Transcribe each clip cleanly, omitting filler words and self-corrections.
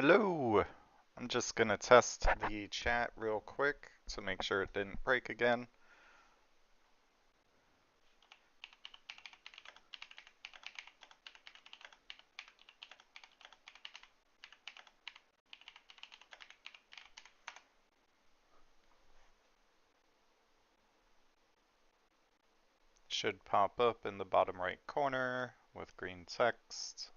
Hello! I'm just gonna test the chat real quick to make sure it didn't break again. Should pop up in the bottom right corner with green text.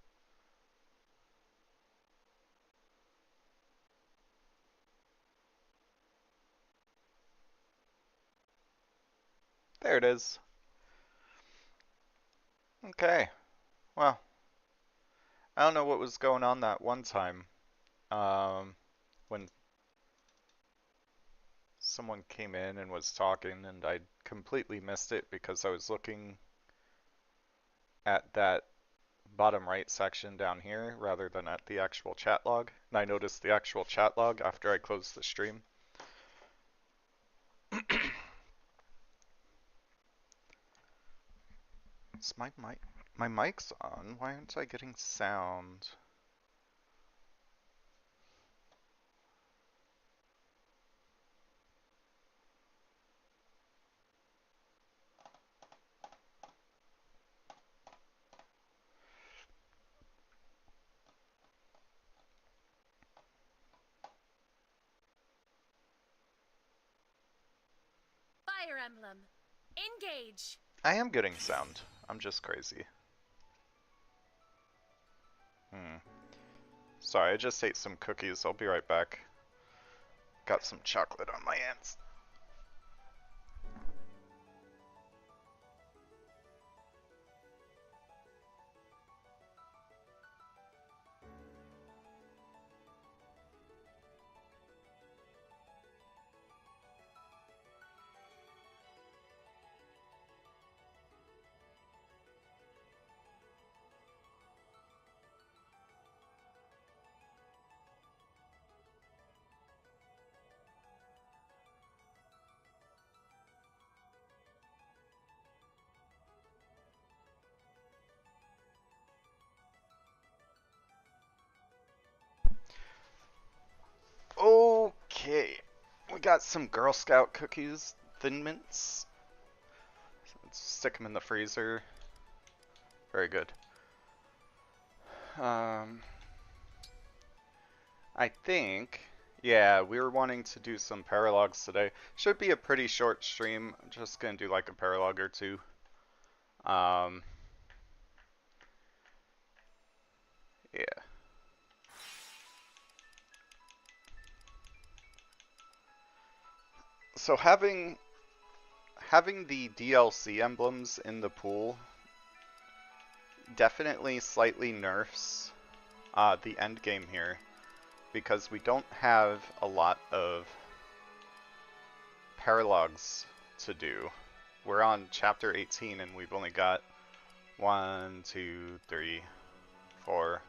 There it is. Okay, well, I don't know what was going on that one time when someone came in and was talking and I completely missed it because I was looking at that bottom right section down here rather than at the actual chat log. And I noticed the actual chat log after I closed the stream. Is my mic's on? Why aren't I getting sound? Fire Emblem. Engage. I am getting sound. I'm just crazy. Sorry, I just ate some cookies. I'll be right back. Got some chocolate on my hands. Okay, we got some Girl Scout cookies, Thin Mints. Let's stick them in the freezer. Very good. I think, yeah, we were wanting to do some paralogs today. Should be a pretty short stream. I'm just gonna do like a paralog or two. Yeah. So having the DLC emblems in the pool definitely slightly nerfs the end game here, because we don't have a lot of paralogs to do. We're on chapter 18 and we've only got 1, 2, 3, 4.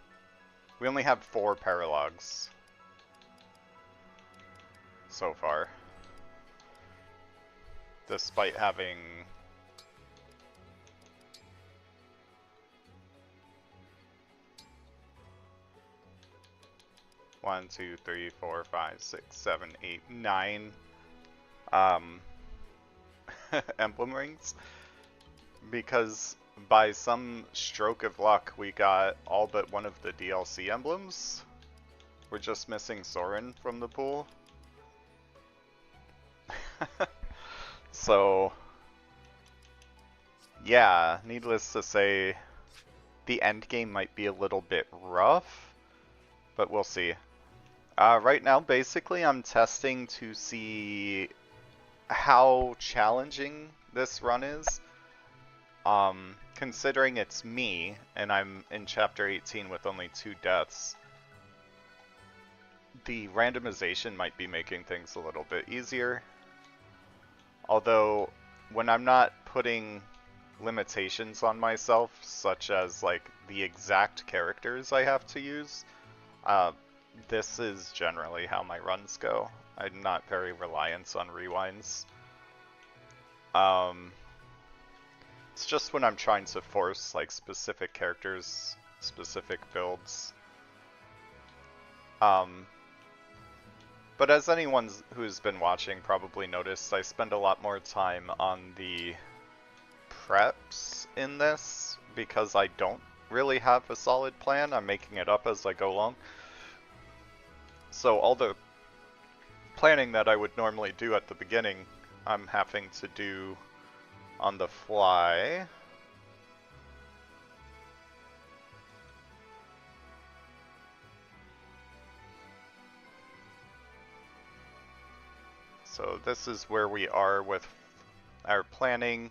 We only have 4 paralogs so far, despite having 1, 2, 3, 4, 5, 6, 7, 8, 9 emblem rings, because by some stroke of luck we got all but one of the DLC emblems. We're just missing Soren from the pool. So yeah, needless to say, the end game might be a little bit rough, but we'll see. Right now, basically, I'm testing to see how challenging this run is. Considering it's me, and I'm in chapter 18 with only 2 deaths, the randomization might be making things a little bit easier. Although, when I'm not putting limitations on myself, such as like the exact characters I have to use, this is generally how my runs go. I'm not very reliant on rewinds. It's just when I'm trying to force like specific characters, specific builds. Um, but as anyone who's been watching probably noticed, I spend a lot more time on the preps in this because I don't really have a solid plan. I'm making it up as I go along. So all the planning that I would normally do at the beginning, I'm having to do on the fly. So this is where we are with our planning.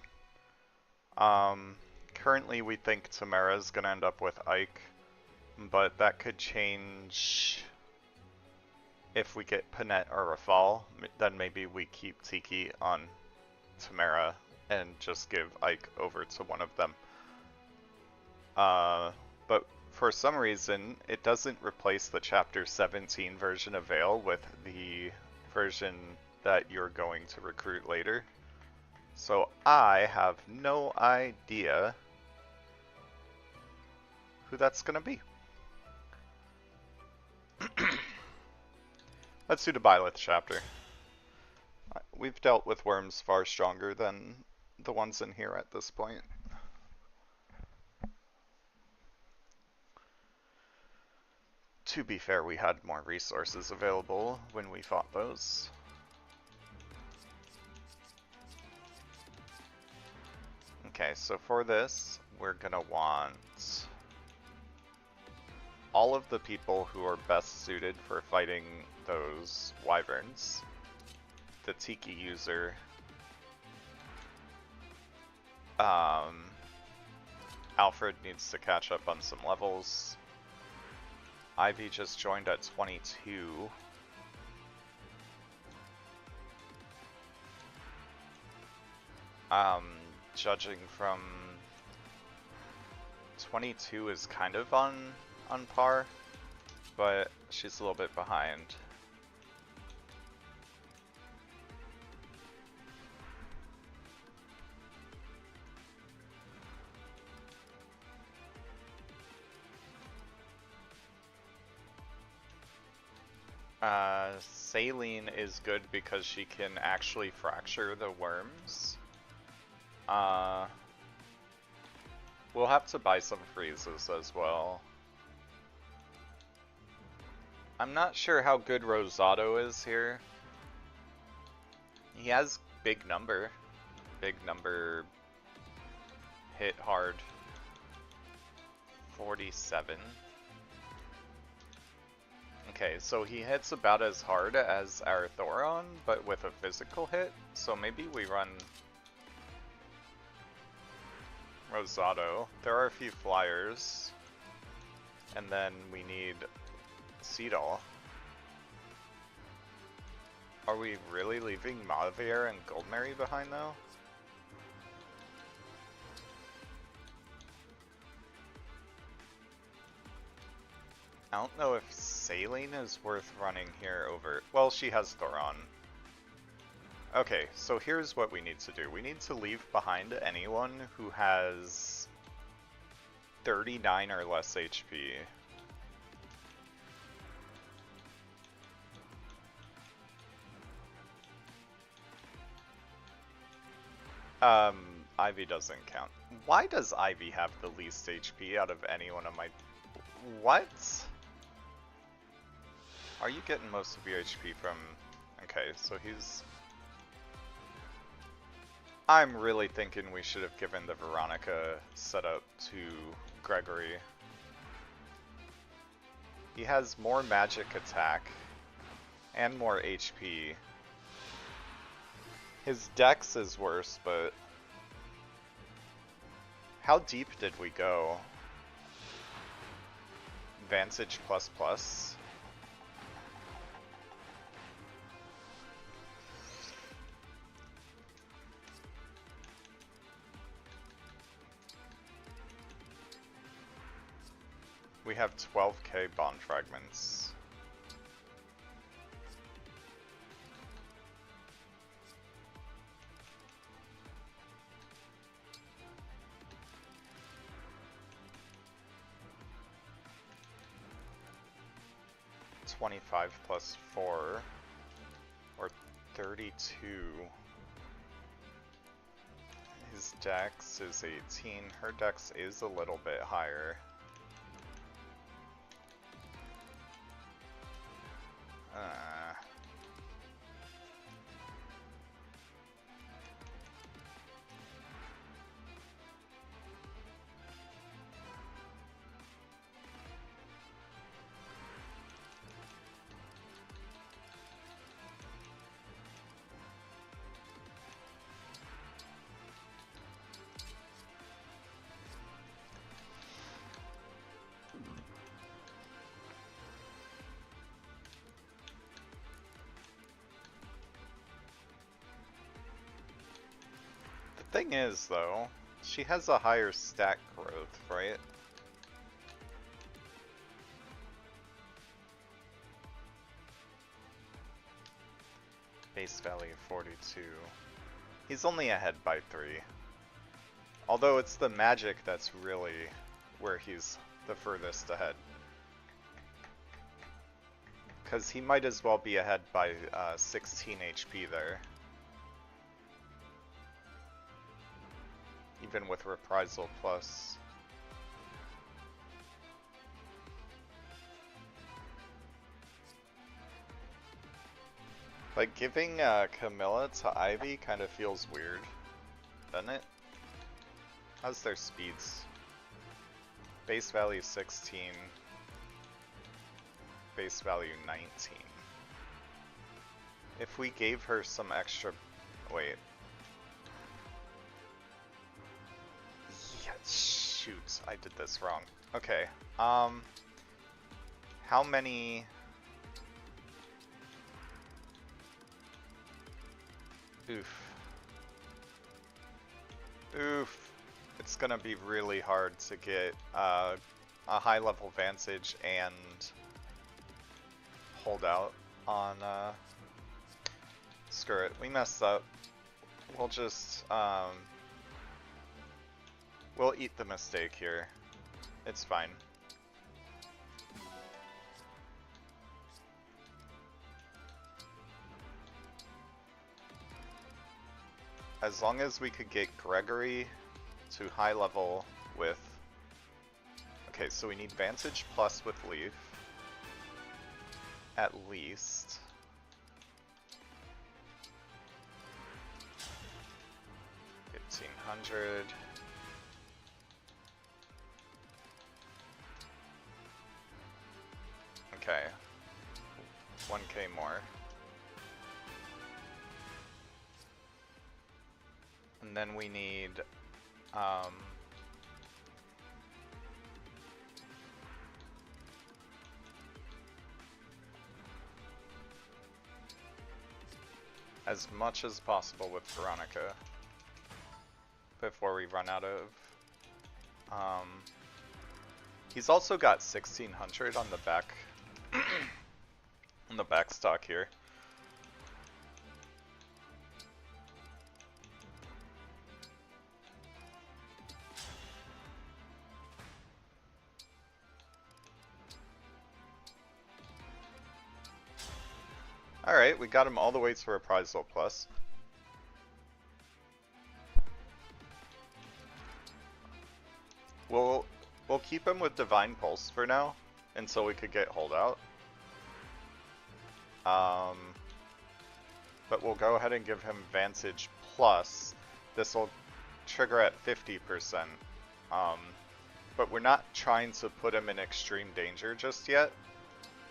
Currently we think Tamara's gonna end up with Ike, but that could change if we get Panette or Rafal. Then maybe we keep Tiki on Tamara and just give Ike over to one of them. But for some reason, it doesn't replace the Chapter 17 version of Veil with the version that you're going to recruit later. So I have no idea who that's going to be. Let's do the Byleth chapter. We've dealt with worms far stronger than the ones in here at this point. To be fair, we had more resources available when we fought those. Okay, so for this, we're gonna want all of the people who are best suited for fighting those wyverns. The Tiki user. Alfred needs to catch up on some levels. Ivy just joined at 22. Judging from 22 is kind of on par, but she's a little bit behind. Saline is good because she can actually fracture the worms. We'll have to buy some freezes as well. I'm not sure how good Rosado is here. He has big number. Big number hit hard. 47. Okay, so he hits about as hard as our Thoron, but with a physical hit. So maybe we run Rosado. There are a few flyers. And then we need Seedall. Are we really leaving Mauvier and Goldmary behind though? I don't know if Saline is worth running here over... Well, she has Thoron. Okay, so here's what we need to do. We need to leave behind anyone who has 39 or less HP. Ivy doesn't count. Why does Ivy have the least HP out of anyone of my... What? Are you getting most of your HP from... Okay, so he's... I'm really thinking we should have given the Veronica setup to Gregory. He has more magic attack and more HP. His dex is worse, but... How deep did we go? Vantage ++? We have 12k bond fragments. 25 plus 4, or 32. His dex is 18. Her dex is a little bit higher. Thing is, though, she has a higher stat growth, right? Base value 42. He's only ahead by 3. Although it's the magic that's really where he's the furthest ahead. Because he might as well be ahead by 16 HP there. Even with Reprisal Plus. Like, giving Camilla to Ivy kind of feels weird, doesn't it? How's their speeds? Base value 16. Base value 19. If we gave her some extra... Wait. Yeah, shoot, I did this wrong. Okay, how many... Oof. Oof. It's gonna be really hard to get a high level Vantage and hold out on, screw it, we messed up. We'll just, we'll eat the mistake here. It's fine. As long as we could get Gregory to high level with... Okay, so we need Vantage Plus with Leaf. At least. $1,500. Okay. 1K more. And then we need, as much as possible with Veronica before we run out of, he's also got 1,600 on the back, on the back stock here. Alright, we got him all the way to Reprisal Plus. We'll keep him with Divine Pulse for now, until we could get Holdout. But we'll go ahead and give him Vantage Plus. This will trigger at 50%. But we're not trying to put him in extreme danger just yet,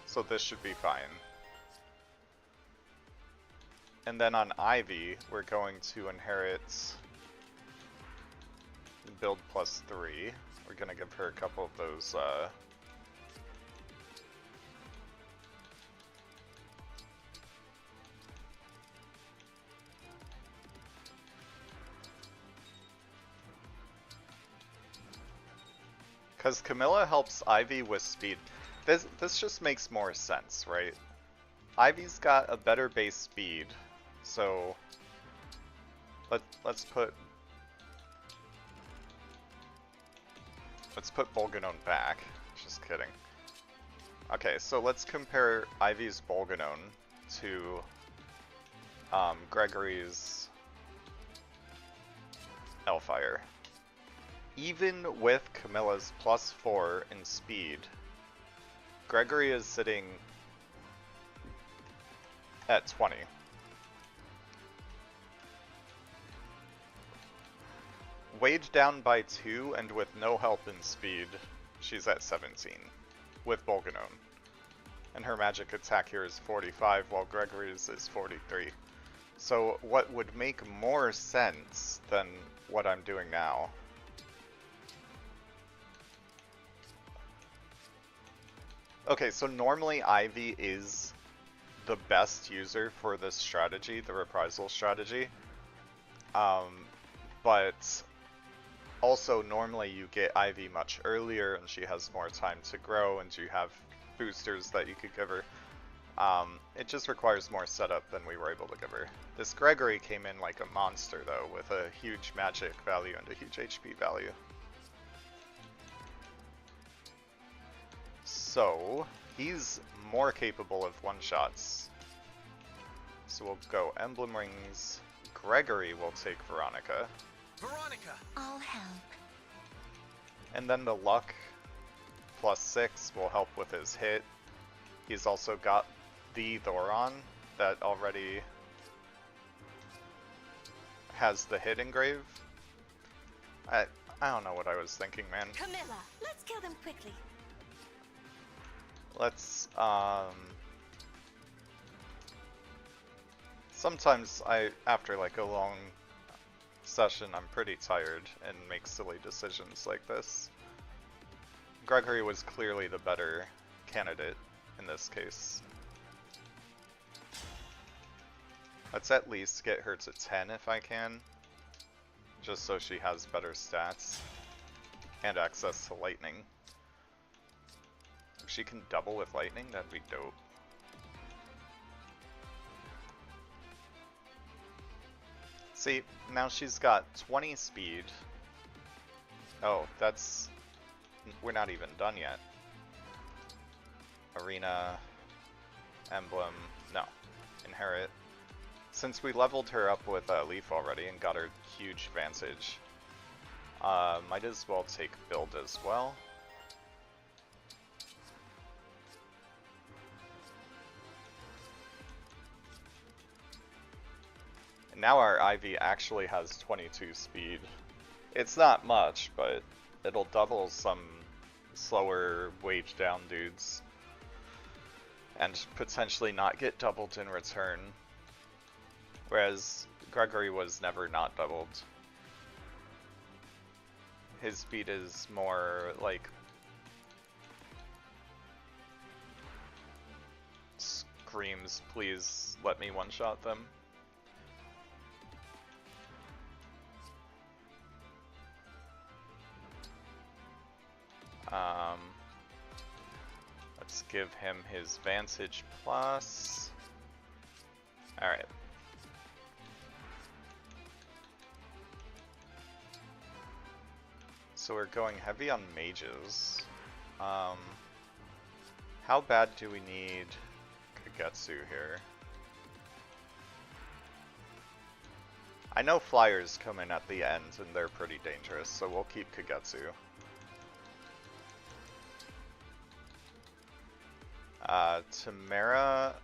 so this should be fine. And then on Ivy, we're going to inherit build plus 3. We're going to give her a couple of those, because Camilla helps Ivy with speed. This just makes more sense, right? Ivy's got a better base speed, so let's put Bolganone back. Just kidding. Okay, so let's compare Ivy's Bolganone to Gregory's Hellfire. Even with Camilla's +4 in speed, Gregory is sitting at 20. Weighed down by 2 and with no help in speed, she's at 17 with Bolganone. And her magic attack here is 45 while Gregory's is 43. So what would make more sense than what I'm doing now? Okay, so normally Ivy is the best user for this strategy, the reprisal strategy. But also normally you get Ivy much earlier and she has more time to grow and you have boosters that you could give her. It just requires more setup than we were able to give her. This Gregory came in like a monster though, with a huge magic value and a huge HP value. So, he's more capable of one-shots. So we'll go Emblem Rings. Gregory will take Veronica. Veronica! I'll help. And then the luck +6 will help with his hit. He's also got the Thoron that already has the hit engrave. I don't know what I was thinking, man. Camilla, let's kill them quickly. Let's, sometimes after like a long session, I'm pretty tired and make silly decisions like this. Gregory was clearly the better candidate in this case. Let's at least get her to 10 if I can, just so she has better stats and access to lightning. If she can double with lightning, that'd be dope. See, now she's got 20 speed. Oh, we're not even done yet. Arena, Emblem, no, Inherit. Since we leveled her up with Leaf already and got her huge advantage, might as well take Build as well. And now our Ivy actually has 22 speed. It's not much, but it'll double some slower wage down dudes. And potentially not get doubled in return. Whereas Gregory was never not doubled. His speed is more like screams, please let me one-shot them. Let's give him his Vantage Plus. Alright. So we're going heavy on mages. How bad do we need Kagetsu here? I know flyers come in at the end and they're pretty dangerous, so we'll keep Kagetsu. Tamara,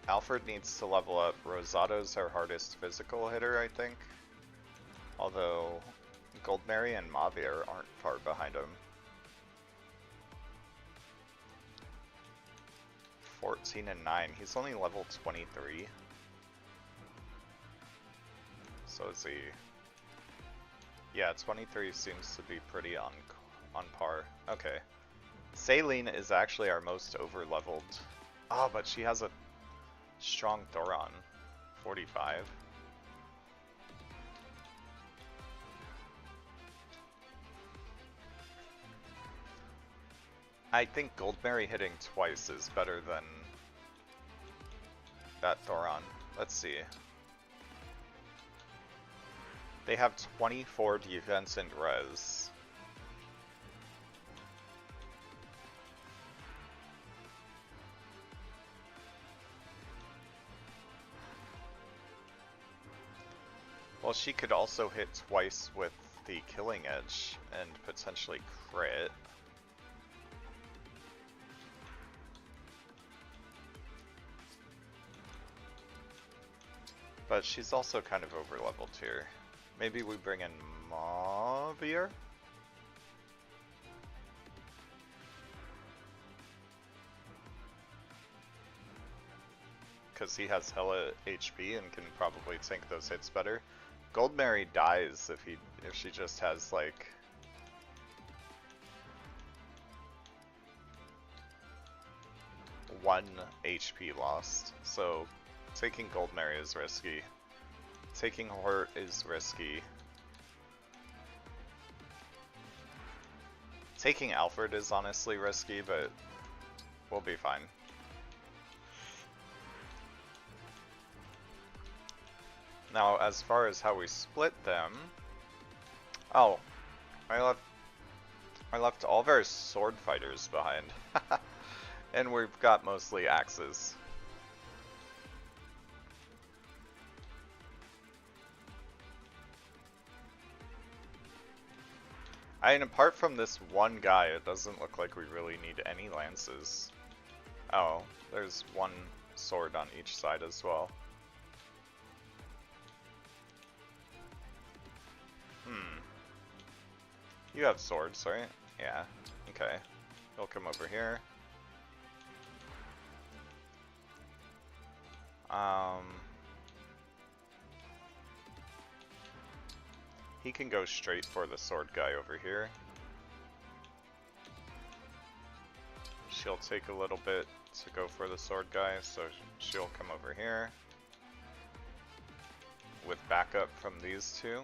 Alfred needs to level up. Rosato's our hardest physical hitter, I think. Although Goldberry and Mavir aren't far behind him. 14 and 9. He's only level 23. So is he? Yeah, 23 seems to be pretty on par. Okay. Saline is actually our most over-leveled. Oh, but she has a strong Thoron. 45. I think Goldberry hitting twice is better than that Thoron. Let's see. They have 24 defense and res. Well, she could also hit twice with the Killing Edge and potentially crit. But she's also kind of over-leveled here. Maybe we bring in Mavier? Because he has hella HP and can probably tank those hits better. Gold Mary dies if she just has like one HP lost. So taking Gold Mary is risky. Taking Hort is risky. Taking Alfred is honestly risky, but we'll be fine. Now, as far as how we split them, oh, I left all of our sword fighters behind, and we've got mostly axes. I mean, apart from this one guy, it doesn't look like we really need any lances. Oh, there's one sword on each side as well. You have swords, right? Yeah. Okay. He'll come over here. He can go straight for the sword guy over here. She'll take a little bit to go for the sword guy, so she'll come over here with backup from these two.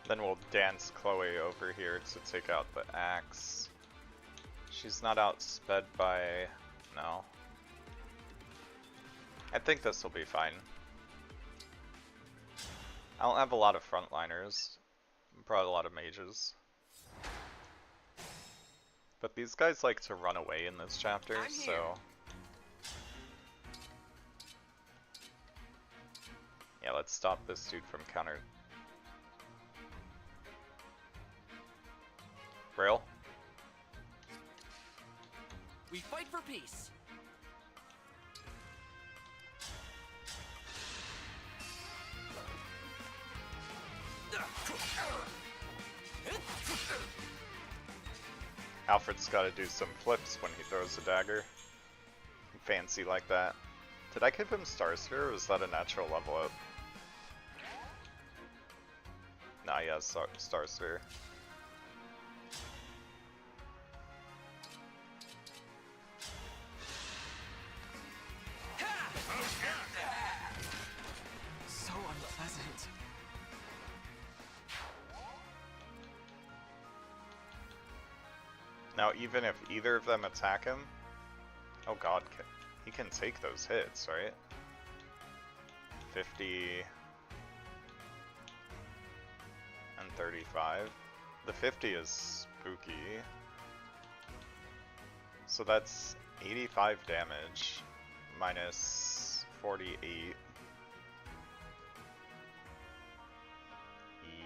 Then we'll dance Chloe over here to take out the axe. She's not outsped by... no. I think this will be fine. I don't have a lot of frontliners. Brought a lot of mages. But these guys like to run away in this chapter, so... yeah, let's stop this dude from counter... Braille? We fight for peace. Alfred's gotta do some flips when he throws a dagger. Fancy like that. Did I give him Star Sphere, or was that a natural level up? Nah, yeah, Star Sphere. So unpleasant. Now, even if either of them attack him... oh god, he can take those hits, right? 50... and 35. The 50 is spooky. So that's 85 damage, minus 48.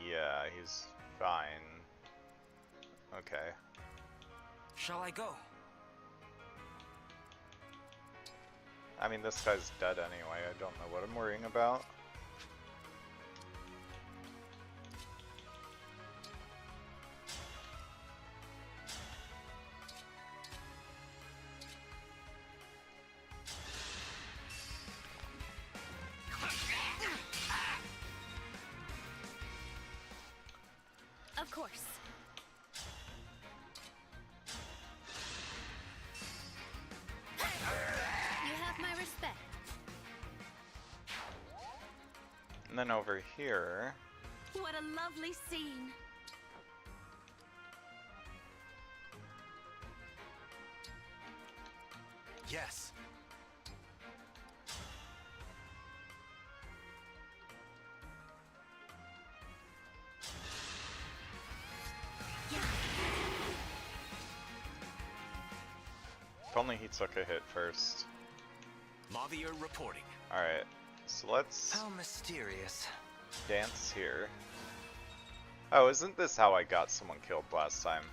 Yeah, he's fine. Okay. Shall I go? I mean, this guy's dead anyway. I don't know what I'm worrying about. Of course. You have my respect. And then over here... What a lovely scene. Yes. only he took a hit first. Mavier reporting. Alright, so let's How mysterious. dance here. Oh, isn't this how I got someone killed last time?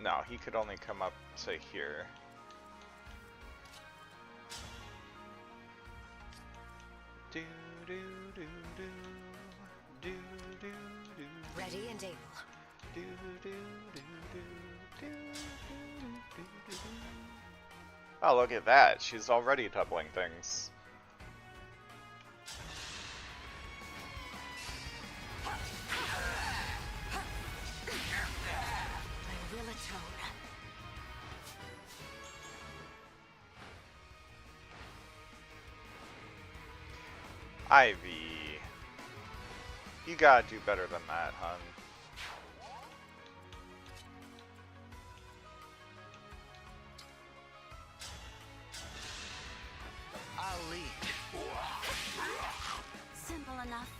No, he could only come up to here. Do do do do do do do. Ready and able. Do do do do do do do do. Oh, look at that! She's already doubling things. I will atone. Ivy, you gotta do better than that, hun. I'll lead. Simple enough.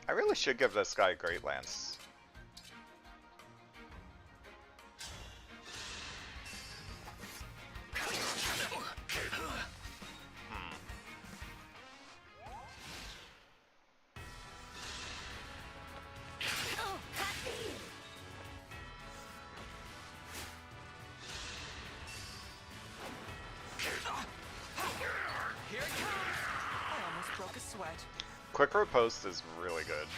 I really should give this guy Great Lance. Here it comes. I almost broke a sweat. Quick Riposte is really good.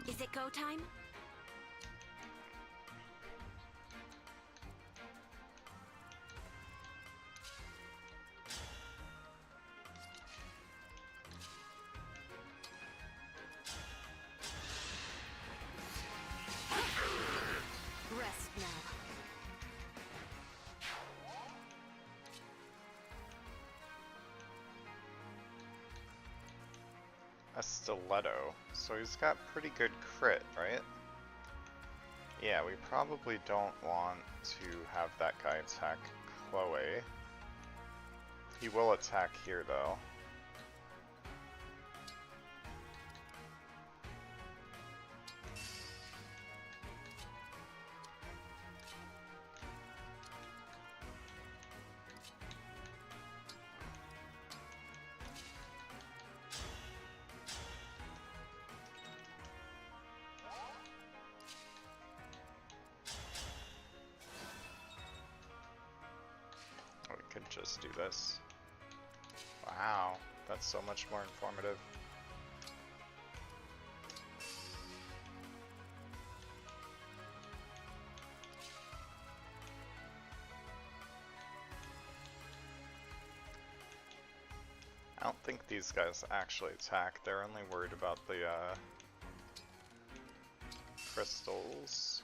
Is it go time? Rest now. A stiletto. So he's got pretty good crit, right? Yeah, we probably don't want to have that guy attack Chloe. He will attack here though. We could just do this. Wow, that's so much more informative. I don't think these guys actually attack. They're only worried about the crystals.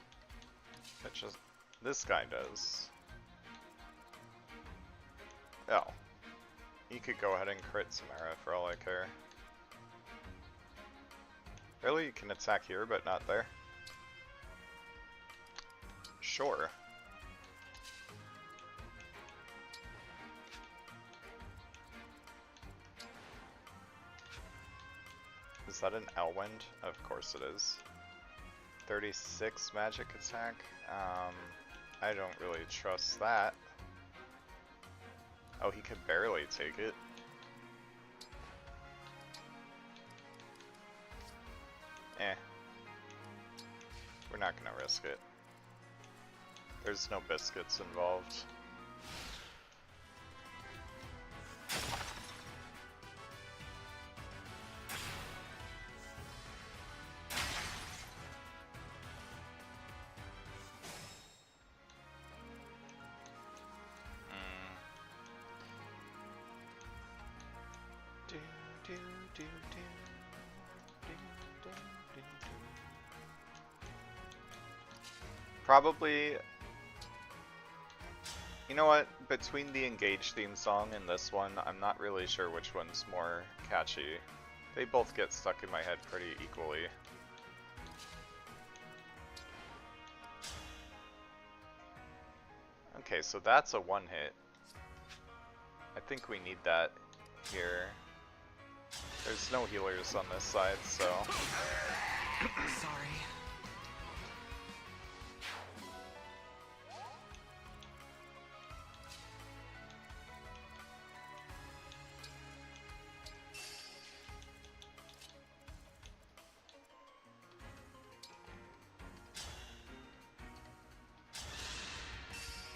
It just this guy does. Oh. He could go ahead and crit Samara for all I care. Really? You can attack here but not there? Sure. Is that an Elwind? Of course it is. 36 magic attack? I don't really trust that. Oh, he could barely take it. Eh. We're not gonna risk it. There's no biscuits involved. Probably, you know what, between the Engage theme song and this one, I'm not really sure which one's more catchy. They both get stuck in my head pretty equally. Okay, so that's a one hit. I think we need that here. There's no healers on this side, so... Sorry.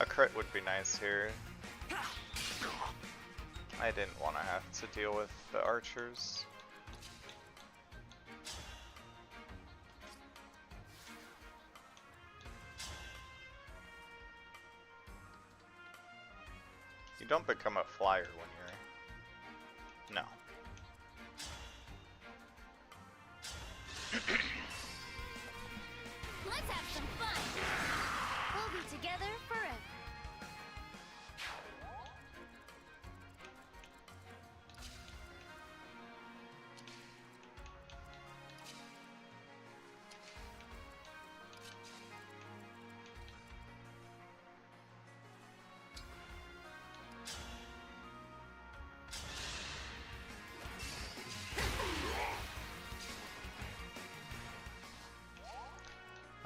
A crit would be nice here. I didn't want to have to deal with the archers. You don't become a flyer when you're... No. Let's have some fun. We'll be together forever.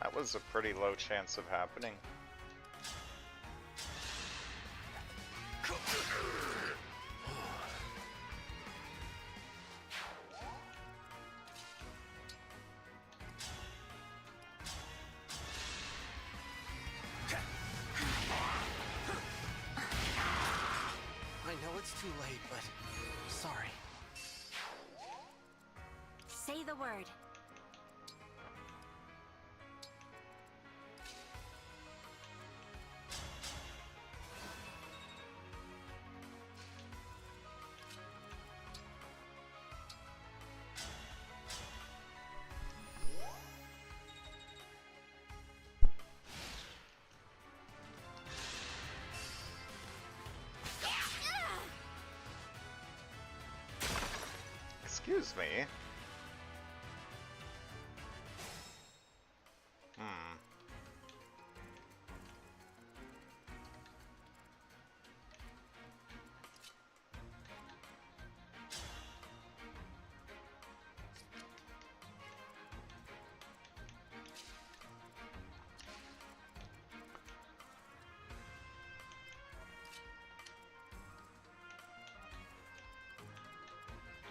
That was a pretty low chance of happening. I know it's too late, but sorry. Say the word. Excuse me.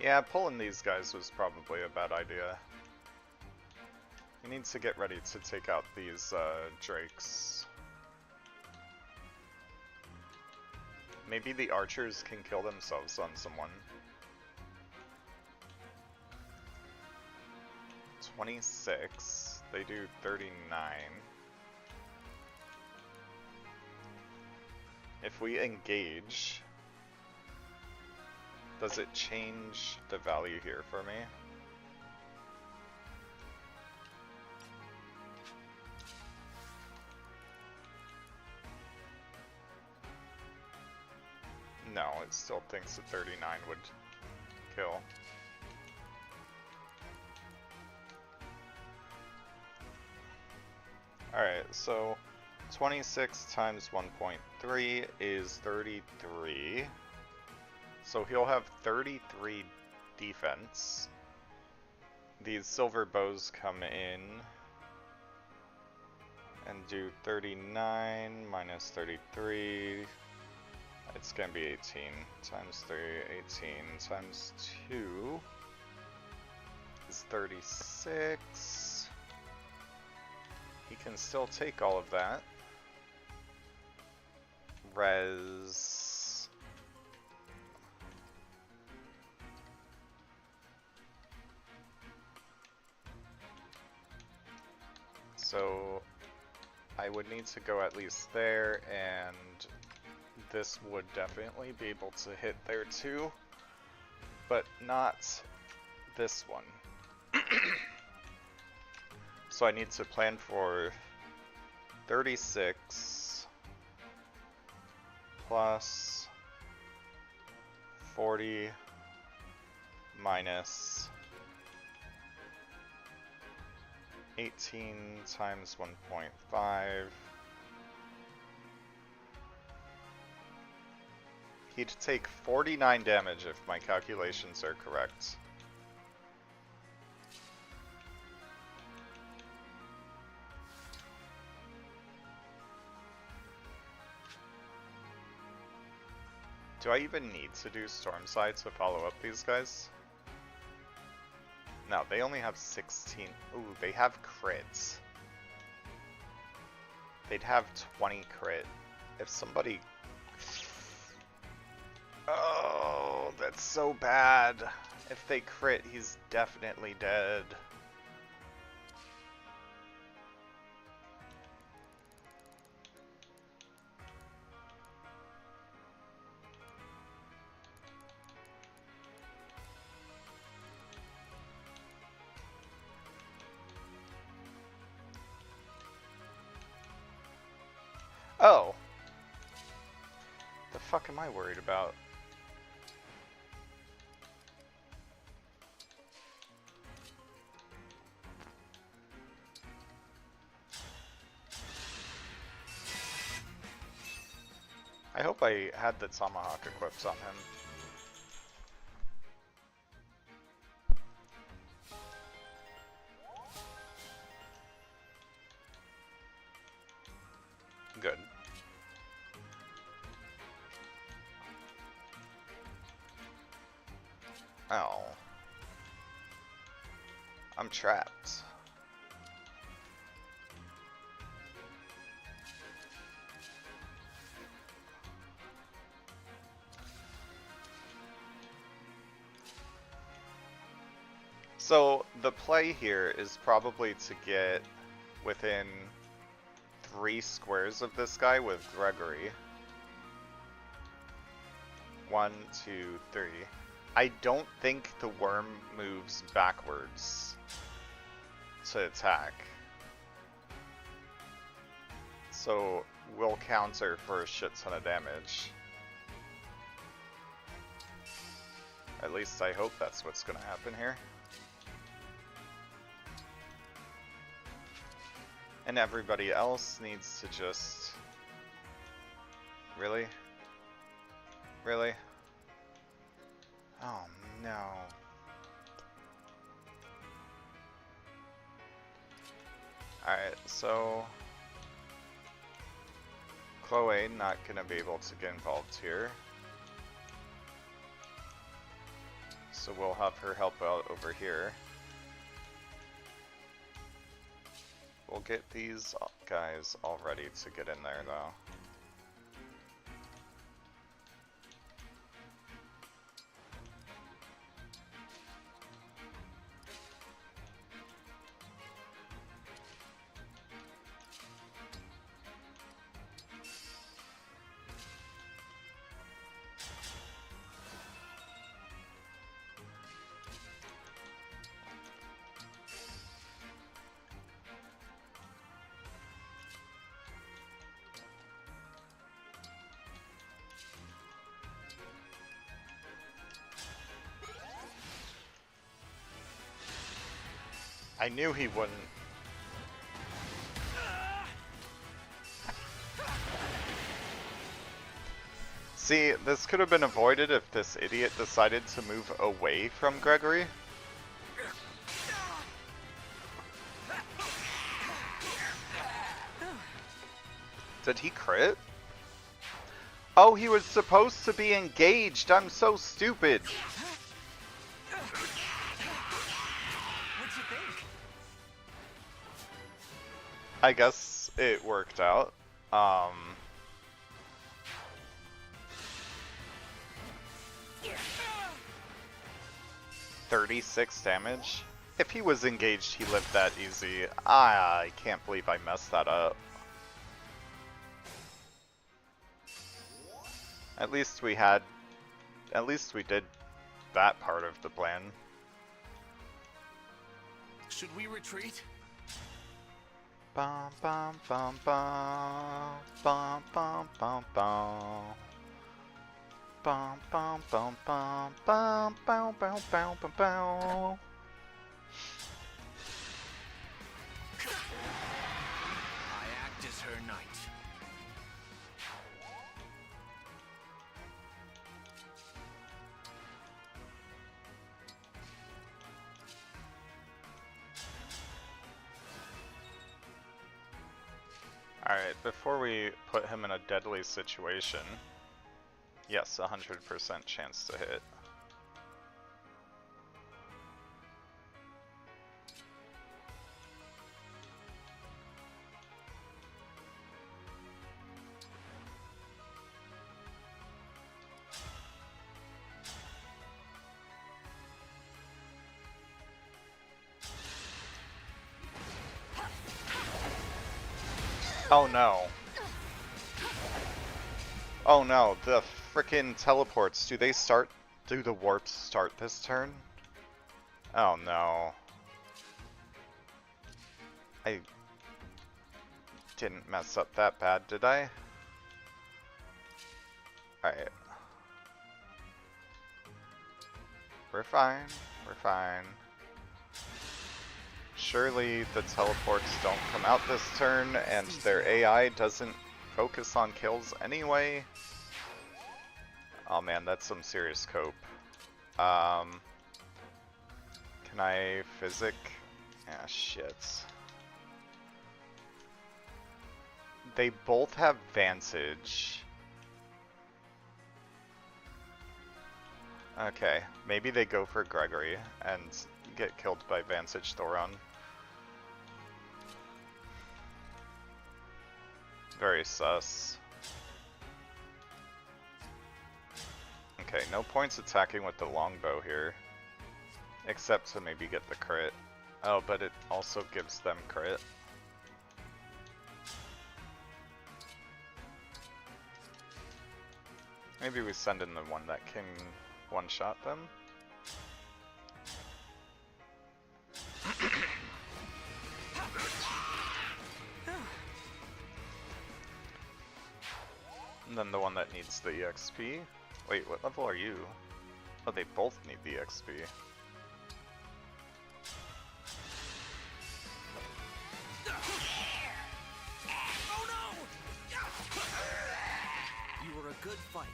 Yeah, pulling these guys was probably a bad idea. He needs to get ready to take out these drakes. Maybe the archers can kill themselves on someone. 26. They do 39. If we engage, does it change the value here for me? No, it still thinks that 39 would kill. Alright, so 26 times 1.3 is 33. So he'll have 33 defense. These silver bows come in and do 39 minus 33. It's gonna be 18 times 3, 18 times 2 is 36. He can still take all of that. Res. So I would need to go at least there, and this would definitely be able to hit there too, but not this one. So I need to plan for 36 plus 40 minus 18 times 1.5 He'd take 49 damage if my calculations are correct. Do I even need to do Stormside to follow up these guys? No, they only have 16. Ooh, they have crits. They'd have 20 crit. If somebody... Oh, that's so bad. If they crit, he's definitely dead. Oh. The fuck am I worried about? I hope I had the tomahawk equipped on him. Good. Oh. I'm trapped. So the play here is probably to get within 3 squares of this guy with Gregory. 1, 2, 3. I don't think the worm moves backwards to attack. So we'll counter for a shit ton of damage. At least I hope that's what's gonna happen here. And everybody else needs to just... Really? Really? Oh no. Alright, so... Chloe not gonna be able to get involved here. So we'll have her help out over here. We'll get these guys all ready to get in there though. I knew he wouldn't. See, this could have been avoided if this idiot decided to move away from Gregory. Did he crit? Oh, he was supposed to be engaged. I'm so stupid. I guess it worked out. 36 damage. If he was engaged, he lived that easy. I can't believe I messed that up. At least we did that part of the plan. Should we retreat? Bum bum bum bum bum bum bum bum bum bum bum bum bum bum bum bum bum bum. I act as her knight. Alright, before we put him in a deadly situation, yes, 100% chance to hit. Oh no. Oh no, the frickin' teleports, do the warps start this turn? Oh no. I didn't mess up that bad, did I? Alright. We're fine, we're fine. Surely the teleports don't come out this turn, and their AI doesn't focus on kills anyway. Oh man, that's some serious cope. Can I physic? Ah, shit. They both have Vantage. Okay, maybe they go for Gregory and get killed by Vantage Thoron. Very sus. Okay, no points attacking with the longbow here. Except to maybe get the crit. Oh, but it also gives them crit. Maybe we send in the one that can one-shot them. And then the one that needs the EXP. Wait, what level are you? Oh, they both need the EXP. Oh no! You were a good fight.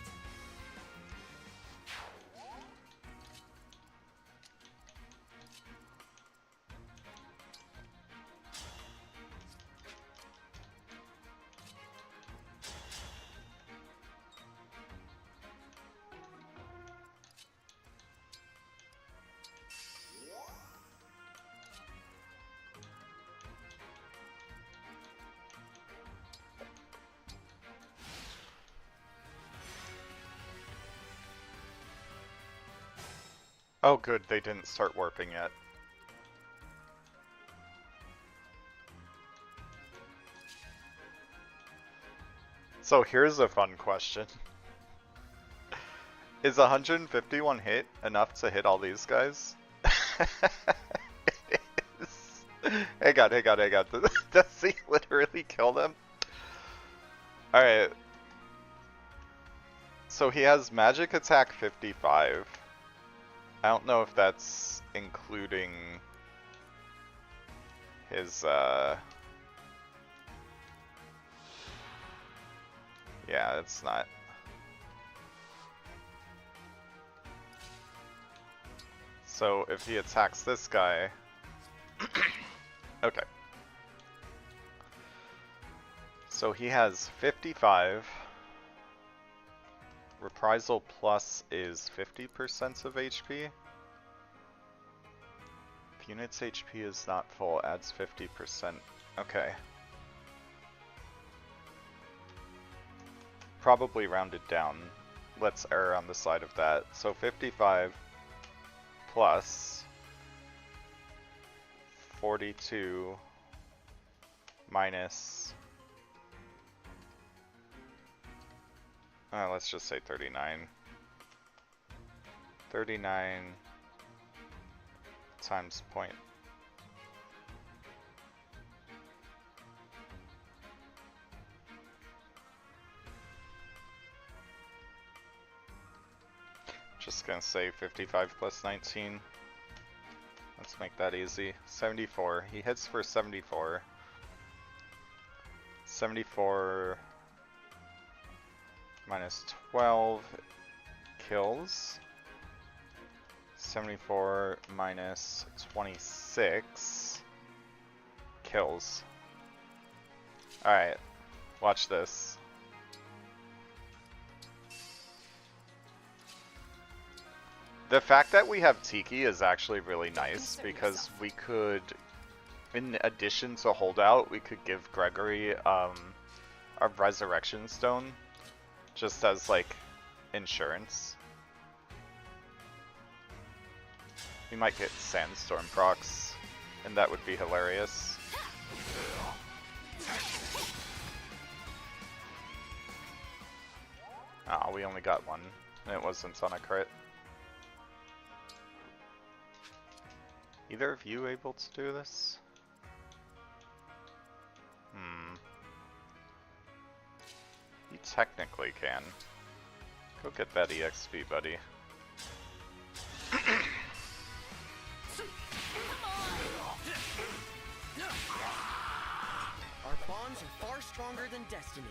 Oh good, they didn't start warping yet. So here's a fun question. Is 151 hit enough to hit all these guys? It is. Hang on. Does he literally kill them? Alright. So he has magic attack 55. I don't know if that's including his, yeah, it's not. So if he attacks this guy... Okay. So he has 55. Reprisal plus is 50% of HP. If unit's HP is not full, adds 50%. Okay. Probably rounded down. Let's err on the side of that. So 55 plus 42 minus... let's just say 39. 39 times point. Just gonna say 55 plus 19. Let's make that easy. 74. He hits for 74. 74 minus 12 kills. 74 minus 26 kills. Alright. Watch this. The fact that we have Tiki is actually really nice because we could, in addition to Holdout, we could give Gregory a Resurrection Stone just as like insurance. We might get Sandstorm procs, and that would be hilarious. Oh, we only got one, and it wasn't on a crit. Either of you able to do this? You technically can. Go get that EXP, buddy. Our bonds are far stronger than destiny.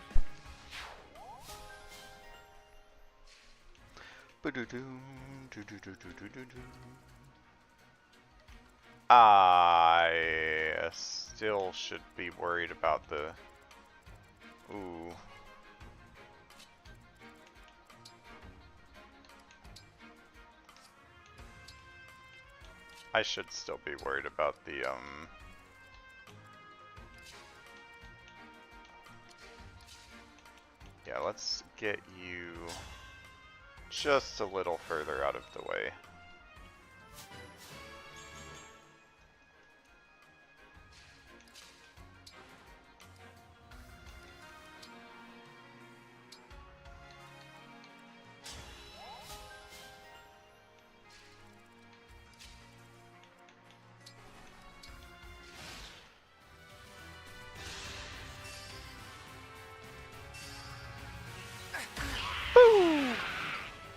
I still should be worried about the... Ooh. I should still be worried about the, Yeah, let's get you just a little further out of the way.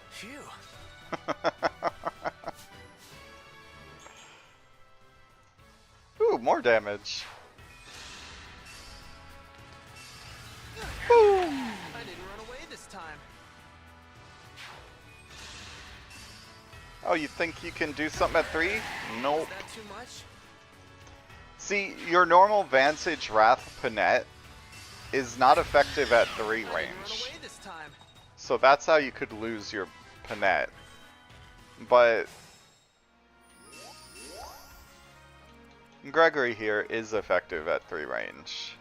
Phew. Ooh, more damage. I didn't run away this time. Oh, you think you can do something at 3? Nope. Is that too much? See, your normal Vantage Wrath Panette is not effective at 3 I didn't run range. away this time. So that's how you could lose your Panette. But Gregory here is effective at 3 range.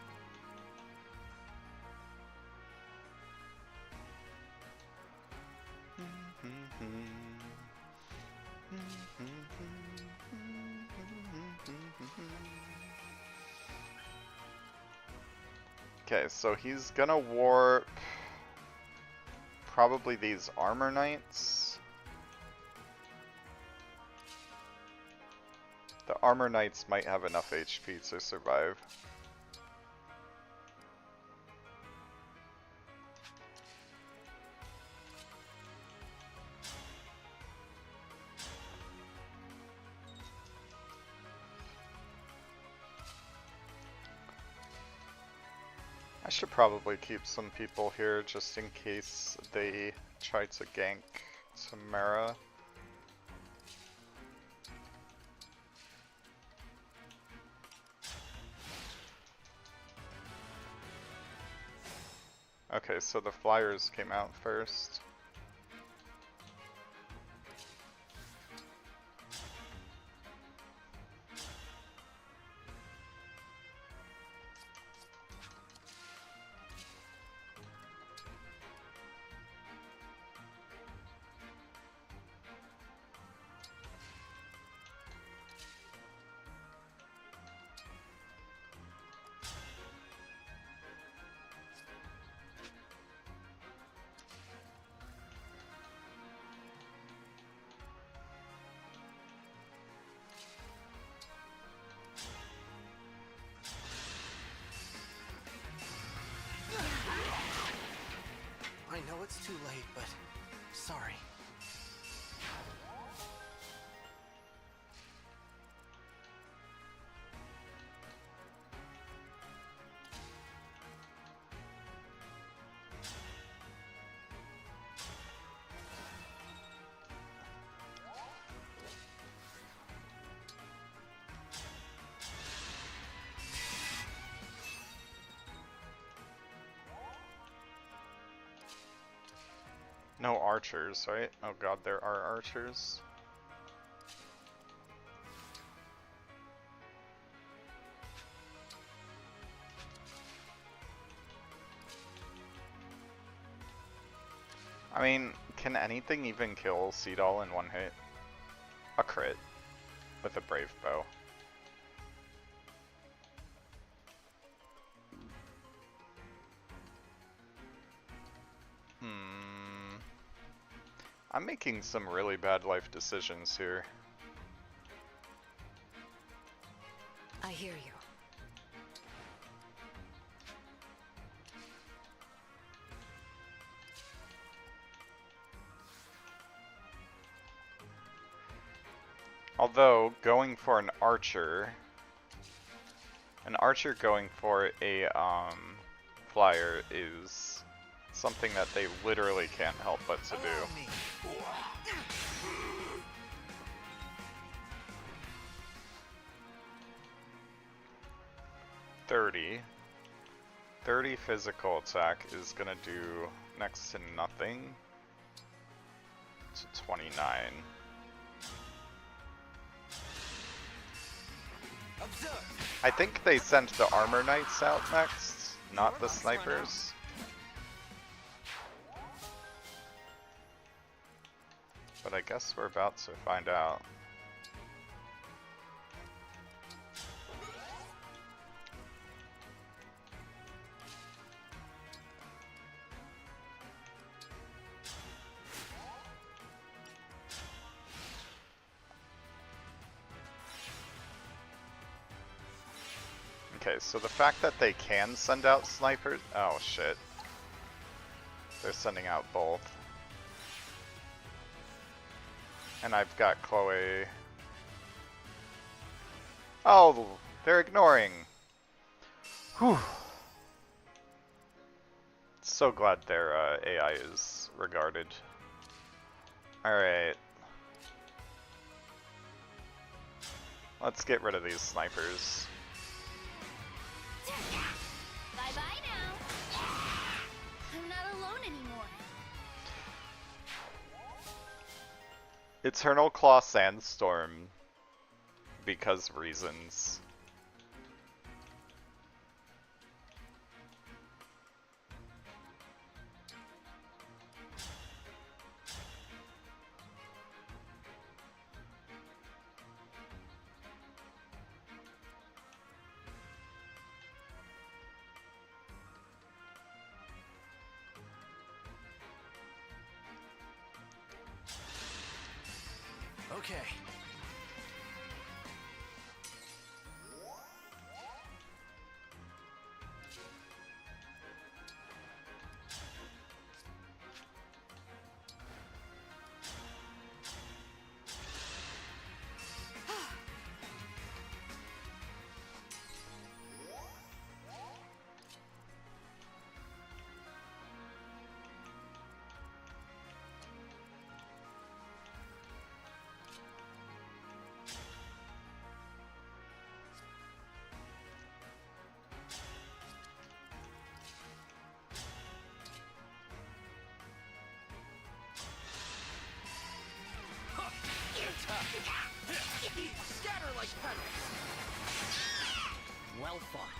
Okay, so he's gonna warp probably these Armor Knights. The Armor Knights might have enough HP to survive. I should probably keep some people here just in case they try to gank Tamara. Okay, so the flyers came out first. I know it's too late, but sorry. No archers, right? Oh god, there are archers. I mean, can anything even kill Seadoll in one hit? A crit with a brave bow. I'm making some really bad life decisions here. I hear you. Although, going for an archer going for a flyer is something that they literally can't help but to do. 30 physical attack is gonna do next to nothing. To 29. I think they sent the armor knights out next, not the snipers. But I guess we're about to find out. Okay, so the fact that they can send out snipers... Oh shit. They're sending out both. And I've got Chloe... Oh, they're ignoring. Whew. So glad their AI is regarded. Alright. Let's get rid of these snipers. Bye-bye now. I'm not alone anymore. Eternal Claw Sandstorm. Because reasons. Okay. Scatter like petals. Well fought.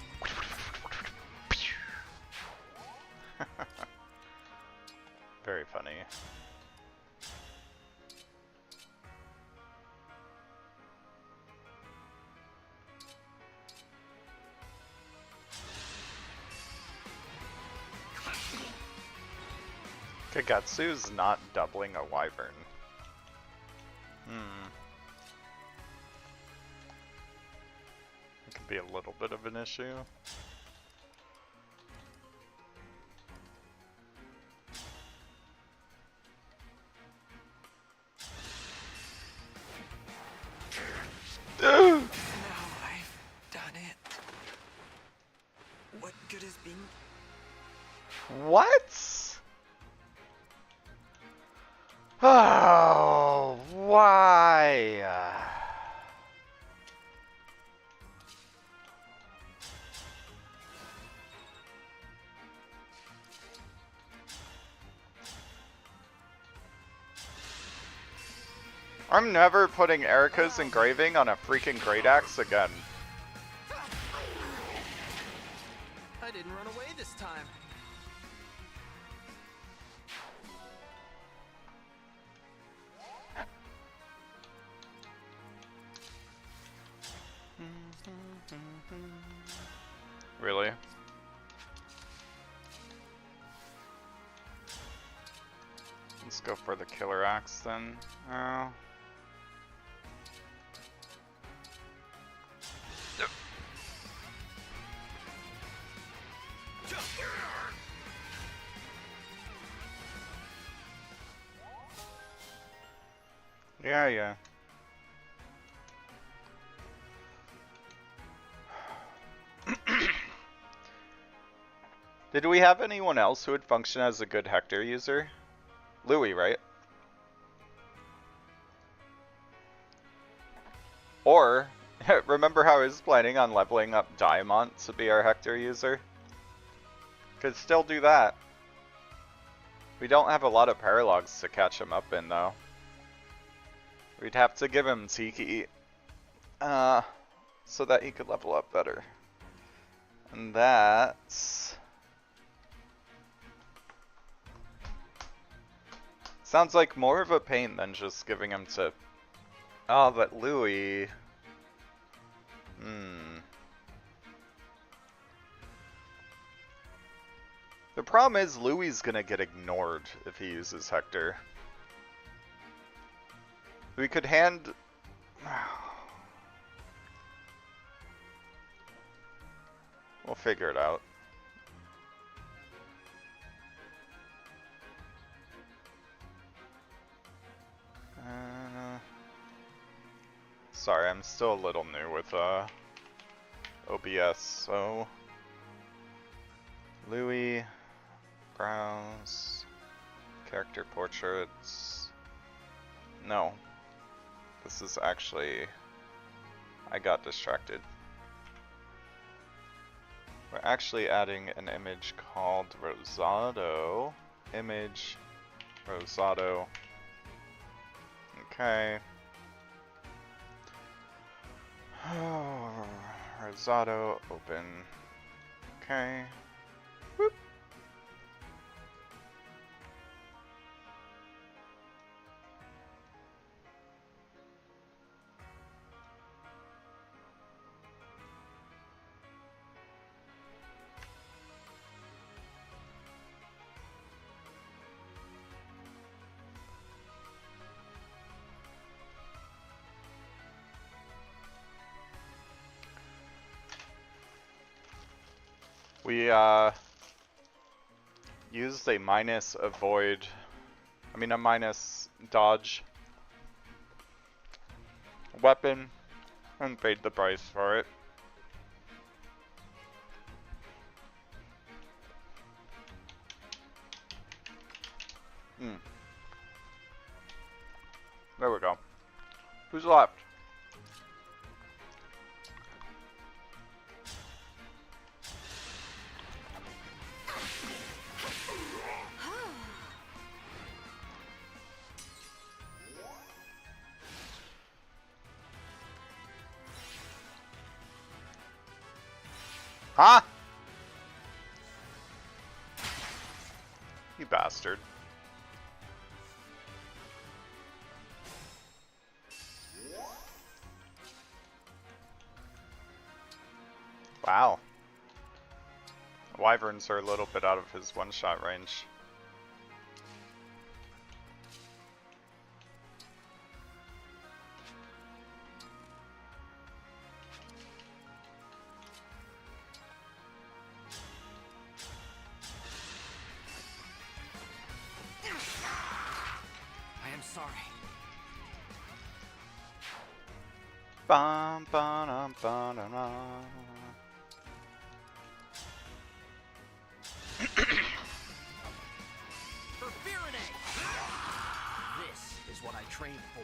Very funny. Kagatsu's not doubling a wyvern. It could be a little bit of an issue. Now I've done it. What good has been? What? Oh, why? I'm never putting Erica's engraving on a freaking great axe again. I didn't run away this time. Really? Let's go for the killer axe then. Oh. Yeah. Did we have anyone else who would function as a good Hector user? Louis, right? Or, remember how I was planning on leveling up Diamond to be our Hector user? Could still do that. We don't have a lot of paralogs to catch him up in, though. We'd have to give him Tiki, so that he could level up better. And that's... sounds like more of a pain than just giving him to... oh, but Louis... The problem is Louis is gonna get ignored if he uses Hector. We could hand... we'll figure it out. Sorry, I'm still a little new with OBS, so... Louis, browse, character portraits... No. This is actually... I got distracted. We're actually adding an image called Rosado. Image, Rosado. Okay. Rosado, open. Okay. Whoop. We used a minus avoid, a minus dodge weapon and paid the price for it. There we go. Who's left? Huh? You bastard. Wow. Wyverns are a little bit out of his one-shot range. I am sorry. Bum, ba-dum, ba-dum-dum. For Pyrenees! This is what I trained for.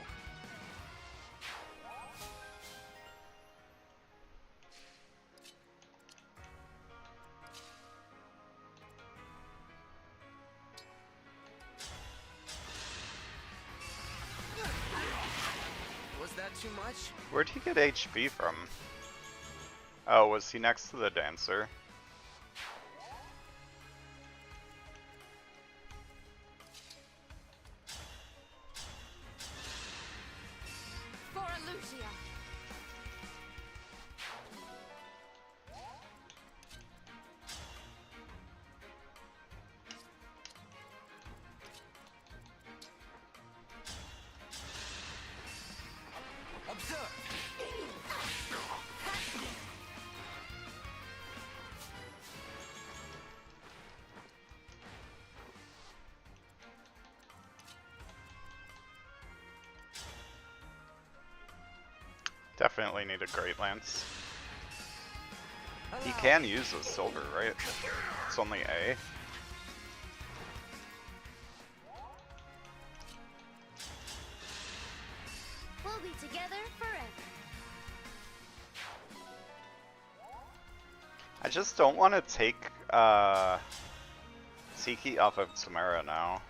too much? Where'd he get HP from? Oh, was he next to the dancer? For Lucia. Observe. Definitely need a Great Lance. He Allow. can use a silver, right? It's only A. We'll be together forever. I just don't want to take Tiki off of Tamara now.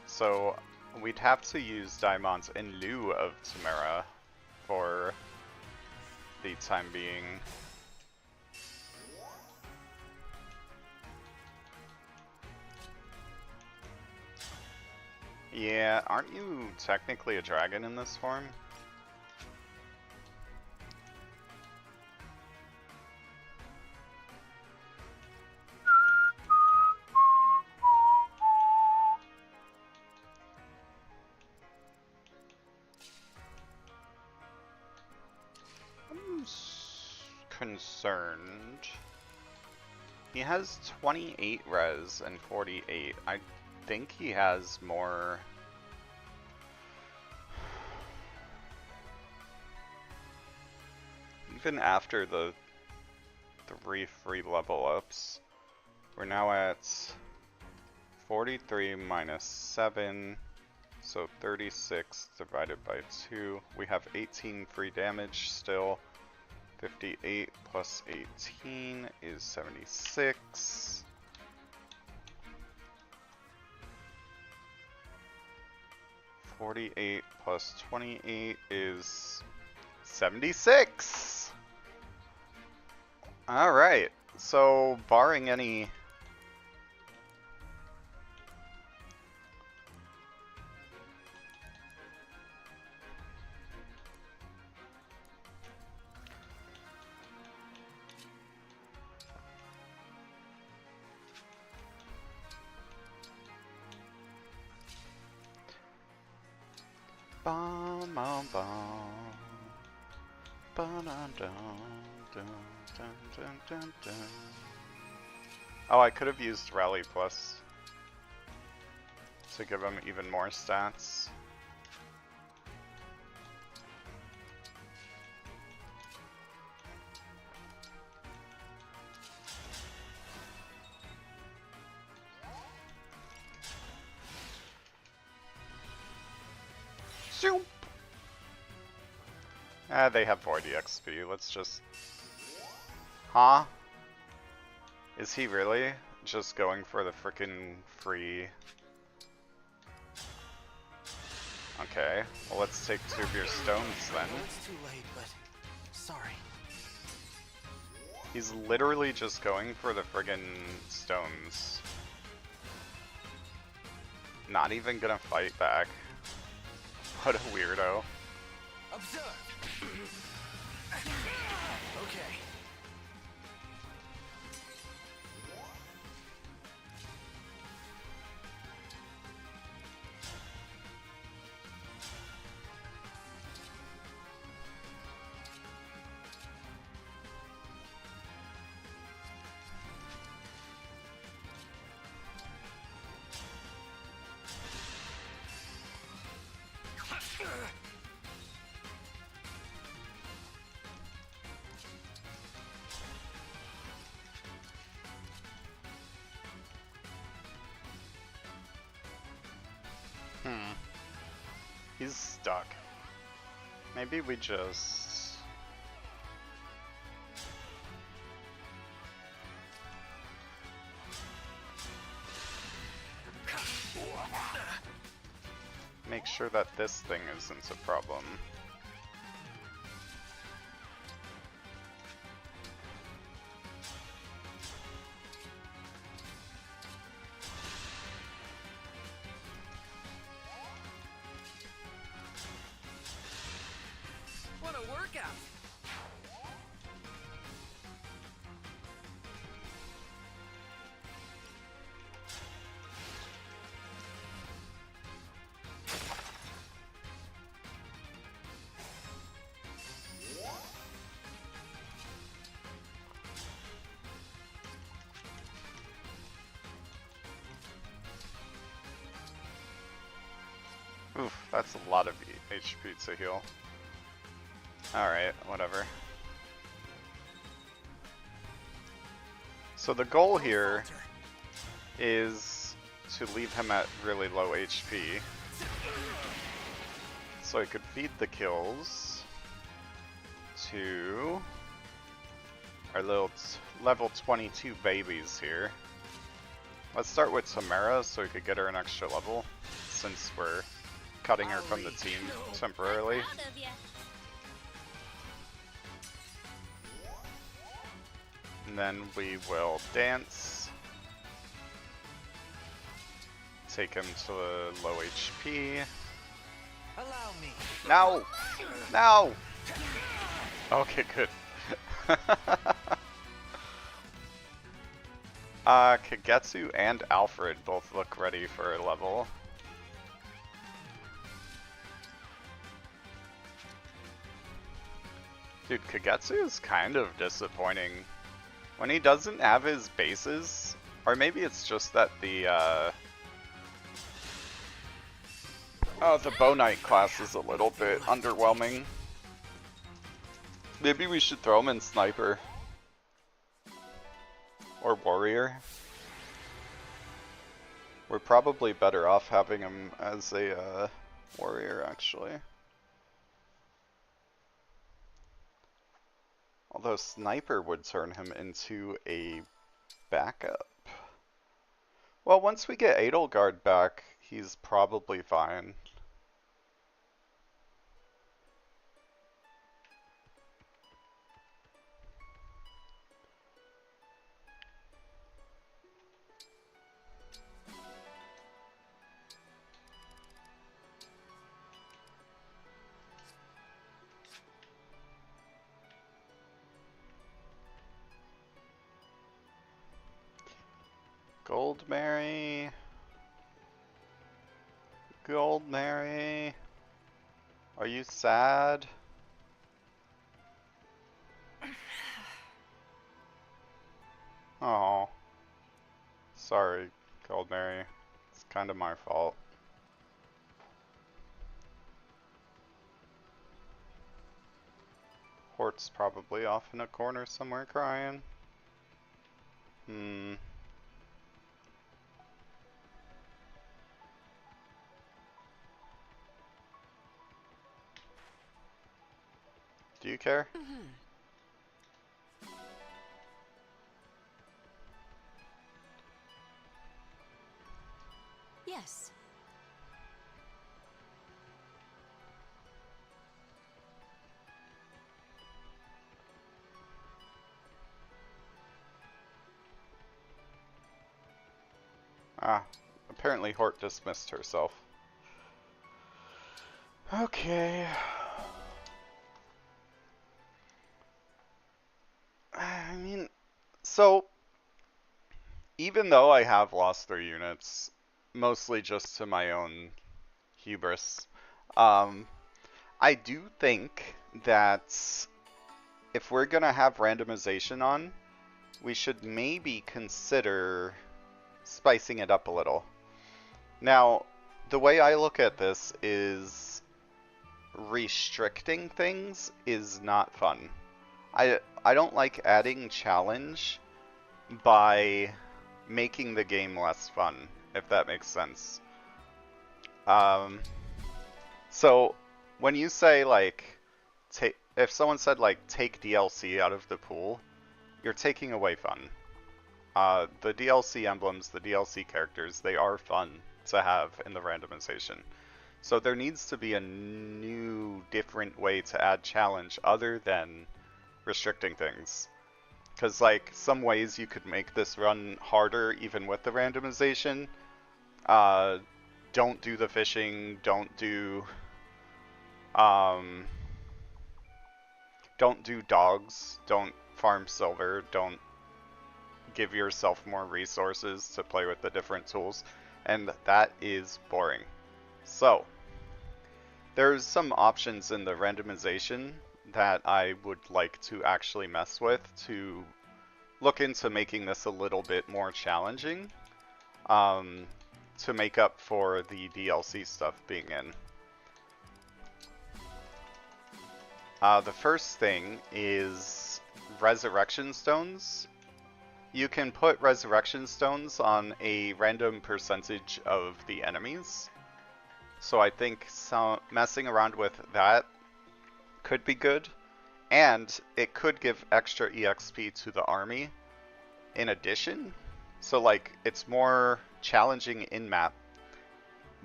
So we'd have to use Diamonds in lieu of Tamara for the time being. Yeah, aren't you technically a dragon in this form? I'm concerned. He has 28 res and 48. I think he has more. Even after the 3 free level ups, we're now at 43 minus 7, so 36 divided by 2. We have 18 free damage still. 58 plus 18 is 76. $48 plus 28 is 76. All right. So barring any bum bum bum ba-dum, dum, dum, dum, dum, dum, dum. Oh, I could have used Rally Plus to give him even more stats. Zoop! Ah, they have Void EXP. Let's just... Huh? Is he really just going for the frickin' free... Okay, well let's take 2 of your stones then. Well, it's too late, but sorry. He's literally just going for the friggin' stones. Not even gonna fight back. What a weirdo. Observe. Okay. He's stuck. Maybe we just... make sure that this thing isn't a problem. Oof, that's a lot of HP to heal. Alright, whatever. So the goal here is to leave him at really low HP, so I could feed the kills to our little level 22 babies here. Let's start with Tamara so we could get her an extra level, since we're cutting her from the team temporarily. Proud of ya. And then we will dance. Take him to low HP. Allow me. No! No! Okay, good. Kagetsu and Alfred both look ready for a level. Dude, Kagetsu is kind of disappointing. When he doesn't have his bases, or maybe it's just that the Bow Knight class is a little bit underwhelming. Maybe we should throw him in Sniper. Or Warrior. We're probably better off having him as a Warrior, actually. Although Sniper would turn him into a backup. Well, once we get Edelgard back, he's probably fine. Gold Mary. Gold Mary. Are you sad? Oh. Sorry, Gold Mary. It's kind of my fault. Hort's probably off in a corner somewhere crying. Do you care? Yes. Ah, apparently Hort dismissed herself. Okay. I mean, so, even though I have lost 3 units, mostly just to my own hubris, I do think that if we're gonna have randomization on, we should maybe consider spicing it up a little. Now, the way I look at this is restricting things is not fun. I don't like adding challenge by making the game less fun, if that makes sense. So when you say like, if someone said like take DLC out of the pool, you're taking away fun. The DLC emblems, the DLC characters, they are fun to have in the randomization. So there needs to be a new, different way to add challenge other than restricting things. Because like some ways you could make this run harder even with the randomization. Don't do the fishing, don't do dogs, don't farm silver, don't give yourself more resources to play with the different tools, and that is boring. So, there's some options in the randomization that I would like to actually mess with to look into making this a little bit more challenging, to make up for the DLC stuff being in. The first thing is resurrection stones. You can put resurrection stones on a random percentage of the enemies. So I think messing around with that could be good. And it could give extra EXP to the army in addition. So like it's more challenging in map,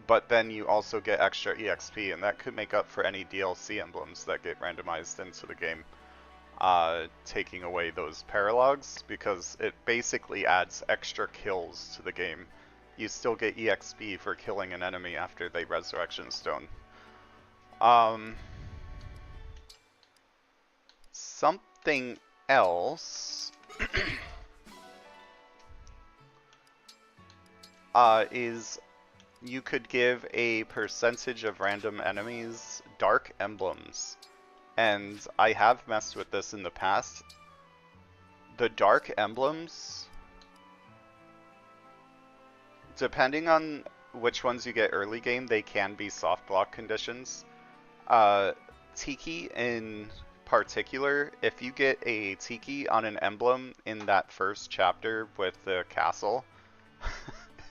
but then you also get extra EXP, and that could make up for any DLC emblems that get randomized into the game. Taking away those paralogs, because it basically adds extra kills to the game. You still get EXP for killing an enemy after they resurrection stone. Something else is you could give a percentage of random enemies dark emblems. And I have messed with this in the past. The dark emblems, depending on which ones you get early game, they can be soft block conditions. Tiki in particular, if you get a Tiki on an emblem in that first chapter with the castle,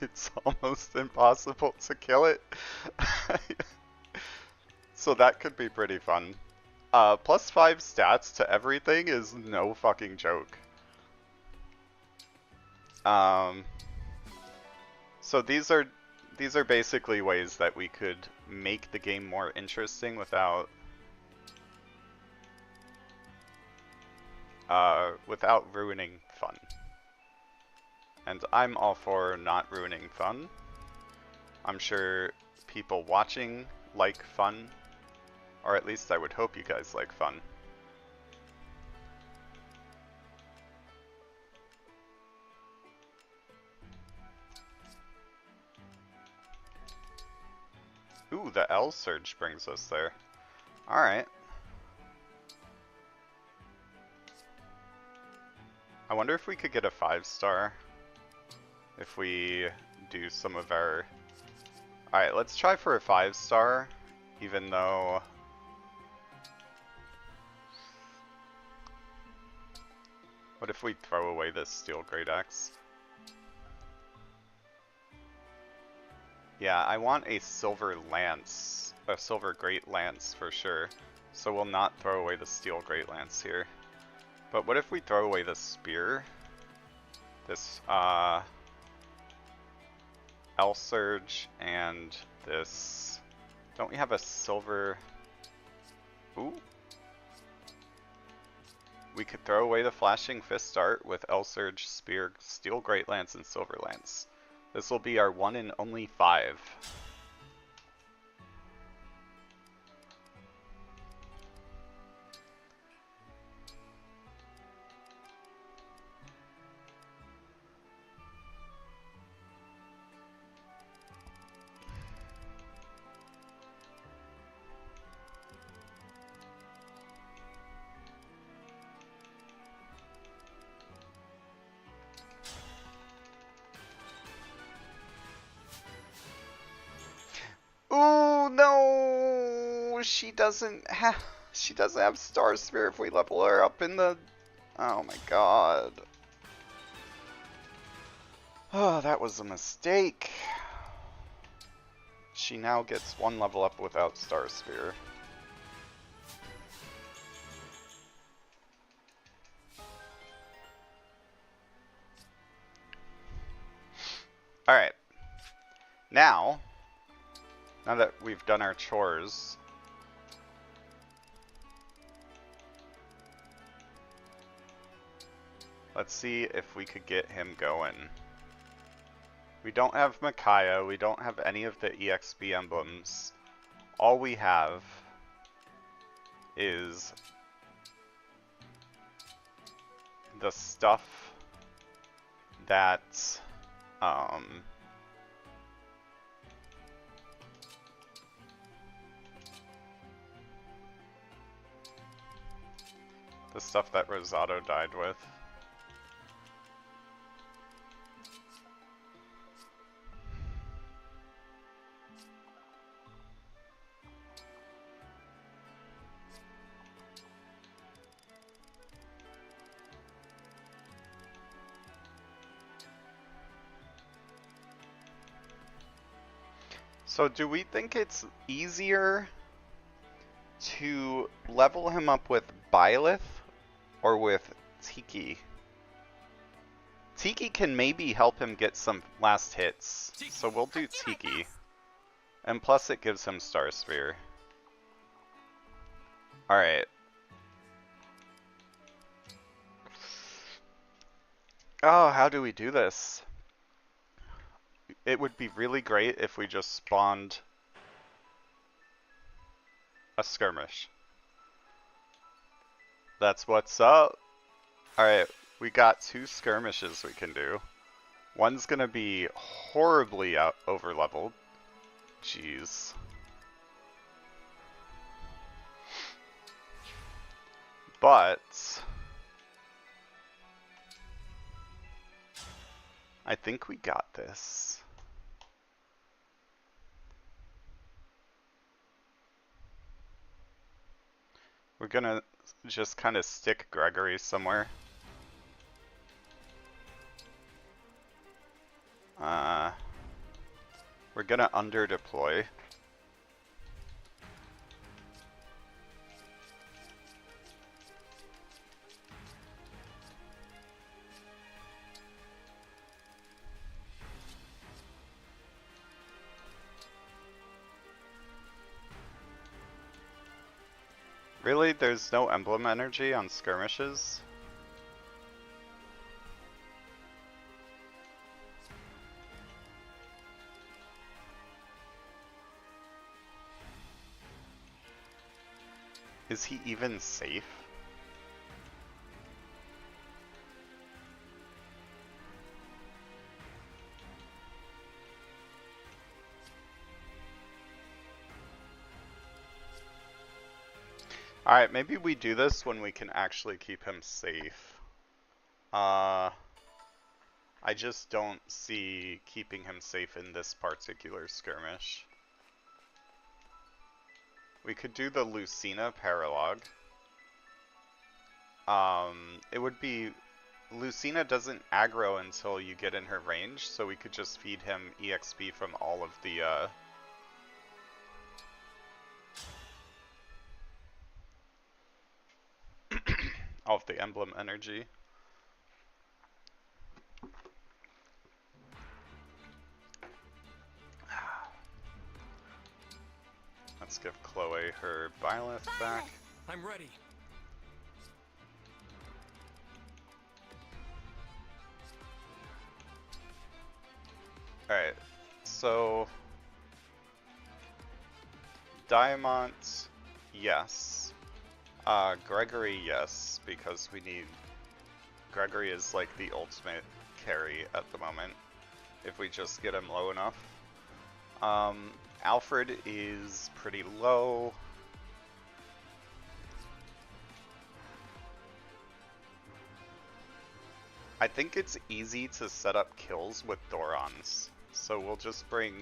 it's almost impossible to kill it. So that could be pretty fun. Plus 5 stats to everything is no fucking joke. So these are basically ways that we could make the game more interesting without ruining fun. And I'm all for not ruining fun. I'm sure people watching like fun, or at least I would hope you guys like fun. Ooh, the L surge brings us there. Alright. I wonder if we could get a 5-star if we do some of our... Alright, let's try for a 5-star, even though... What if we throw away this steel great axe? Yeah, I want a silver lance, a silver great lance for sure. So we'll not throw away the steel great lance here. But what if we throw away the spear? This, L surge and this... Don't we have a silver... Ooh? We could throw away the flashing fist start with L surge, spear, steel great lance, and silver lance. This will be our 1 and only 5. Ooh, no! She doesn't have Star Spear if we level her up in the... Oh my god. Oh, that was a mistake. She now gets 1 level up without Star Spear. Alright. Now that we've done our chores, let's see if we could get him going. We don't have Micaiah, we don't have any of the EXP emblems. All we have is the stuff that the stuff that Rosato died with. So do we think it's easier to level him up with Byleth or with Tiki? Tiki can maybe help him get some last hits, so we'll do Tiki. And plus it gives him Star Sphere. Alright. Oh, how do we do this? It would be really great if we just spawned a skirmish. That's what's up. Alright, we got 2 skirmishes we can do. One's gonna be horribly over-leveled. Jeez. But I think we got this. We're gonna just kind of stick Gregory somewhere. We're gonna under-deploy. Really? There's no emblem energy on skirmishes? Is he even safe? Alright, maybe we do this when we can actually keep him safe. I just don't see keeping him safe in this particular skirmish. We could do the Lucina Paralog. It would be... Lucina doesn't aggro until you get in her range, so we could just feed him EXP from all of the, all of the emblem energy. Let's give Chloe her Byleth back. I'm ready. Alright, so... Diamond, yes. Gregory, yes, because we need... Gregory is like the ultimate carry at the moment, if we just get him low enough. Alfred is pretty low. I think it's easy to set up kills with Thorons, so we'll just bring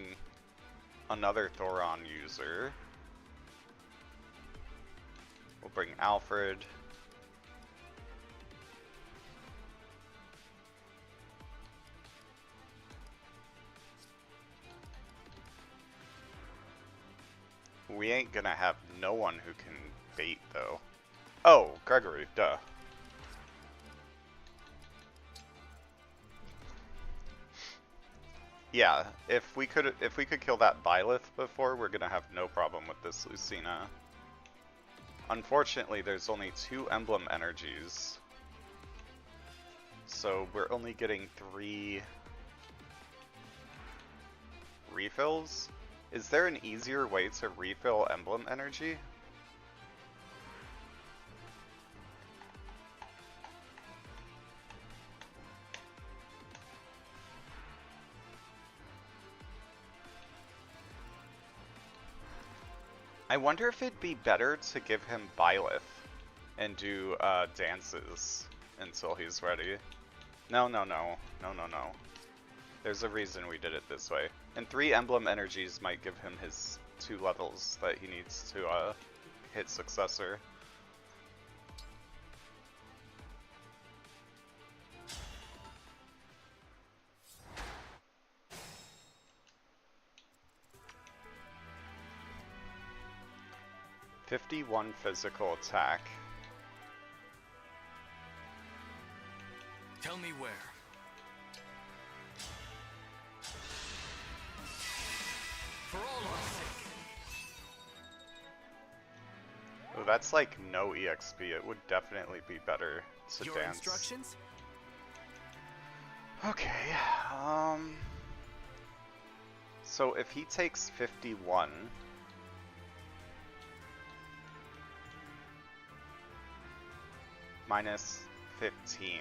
another Thoron user. We'll bring Alfred. We ain't gonna have no one who can bait though. Oh, Gregory, duh. Yeah, if we could kill that Byleth before, we're gonna have no problem with this Lucina. Unfortunately, there's only 2 emblem energies, so we're only getting 3 refills. Is there an easier way to refill emblem energy? I wonder if it'd be better to give him Byleth and do dances until he's ready. No. There's a reason we did it this way. And 3 emblem energies might give him his 2 levels that he needs to hit Successor. 51 physical attack. Tell me where. For all our sake. Oh, that's like no EXP. It would definitely be better to Your dance. instructions? Okay, so if he takes 51, minus 15,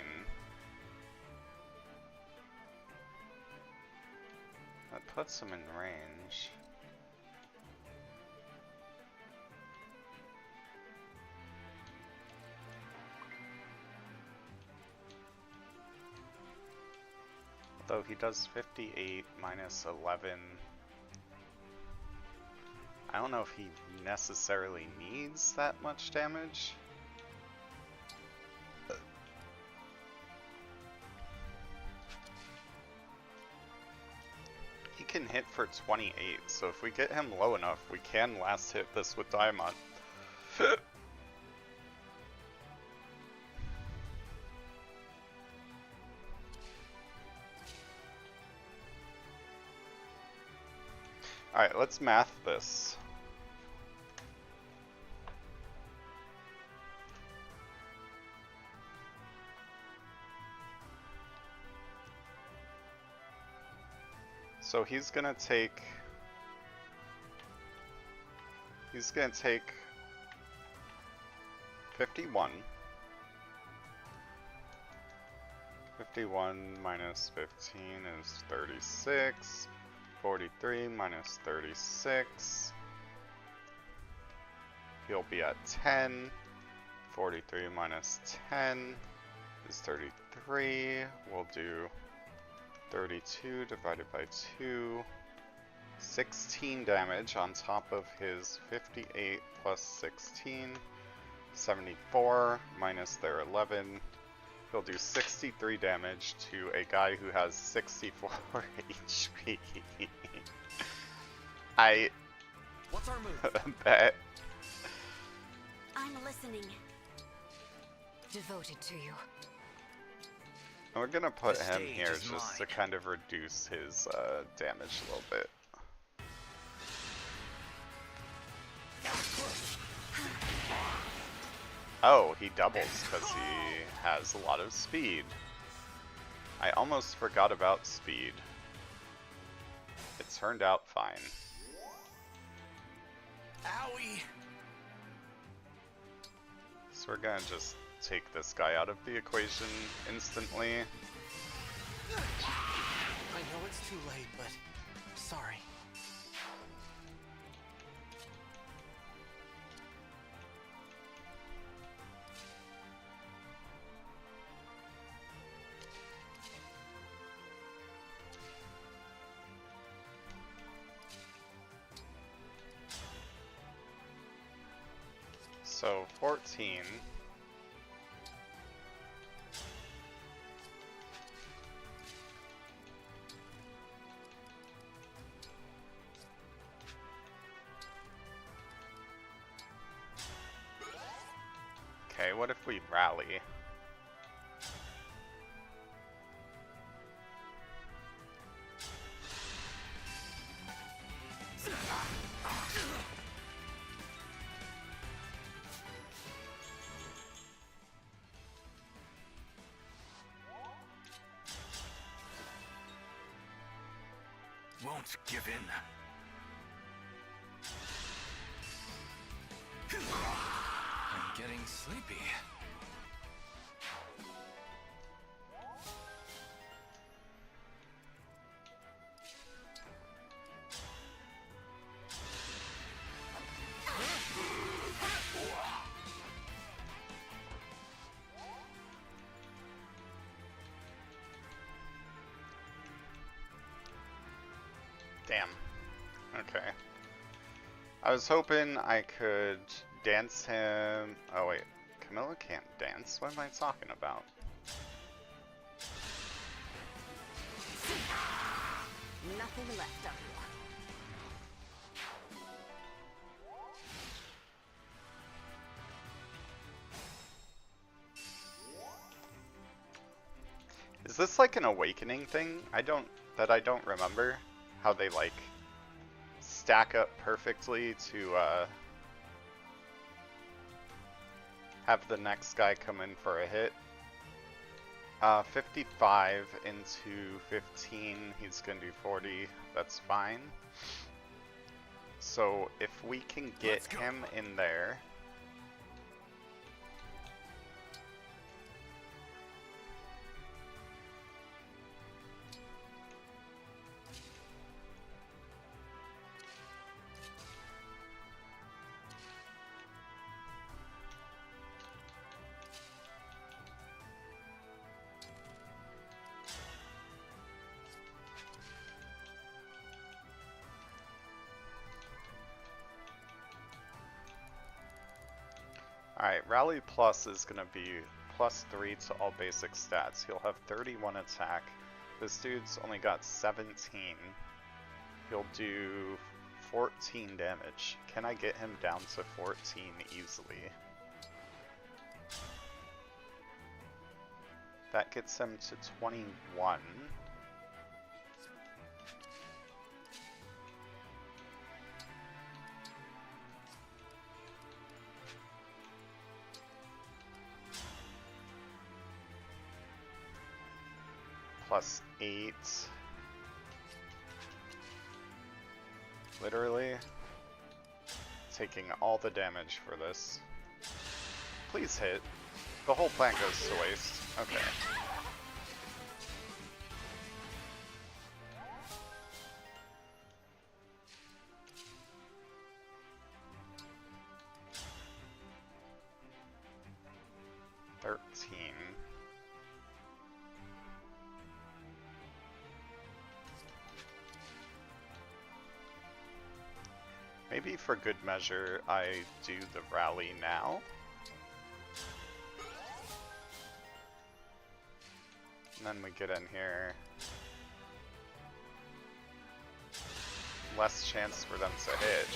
that puts him in range. Although he does 58 minus 11. I don't know if he necessarily needs that much damage. He can hit for 28, so if we get him low enough, we can last hit this with Diamond. Alright, let's math this. So he's gonna take 51. 51 minus 15 is 36. 43 minus 36. He'll be at 10. 43 minus 10 is 33. We'll do 32 divided by 2. 16 damage on top of his 58 plus 16. 74 minus their 11. He'll do 63 damage to a guy who has 64 HP. What's our move? bet. I'm listening. Devoted to you. We're gonna put The him stage here is just to mine. kind of reduce his damage a little bit. Oh, he doubles because he has a lot of speed. I almost forgot about speed. It turned out fine. Owie! So we're gonna just take this guy out of the equation instantly. I know it's too late, but sorry. So 14. Okay, what if we rally? Won't give in. I'm getting sleepy. Damn. Okay. I was hoping I could dance him. Oh wait, Camilla can't dance. What am I talking about? Nothing left of you. this like an awakening thing? I don't remember how they like stack up perfectly to have the next guy come in for a hit. 55 into 15, he's gonna do 40, that's fine. So if we can get him in there, alright, Rally Plus is going to be +3 to all basic stats. He'll have 31 attack. This dude's only got 17. He'll do 14 damage. Can I get him down to 14 easily? That gets him to 21. +8. Literally taking all the damage for this. Please hit. The whole plan goes to waste. Okay. Maybe for good measure, I do the rally now. And then we get in here. Less chance for them to hit.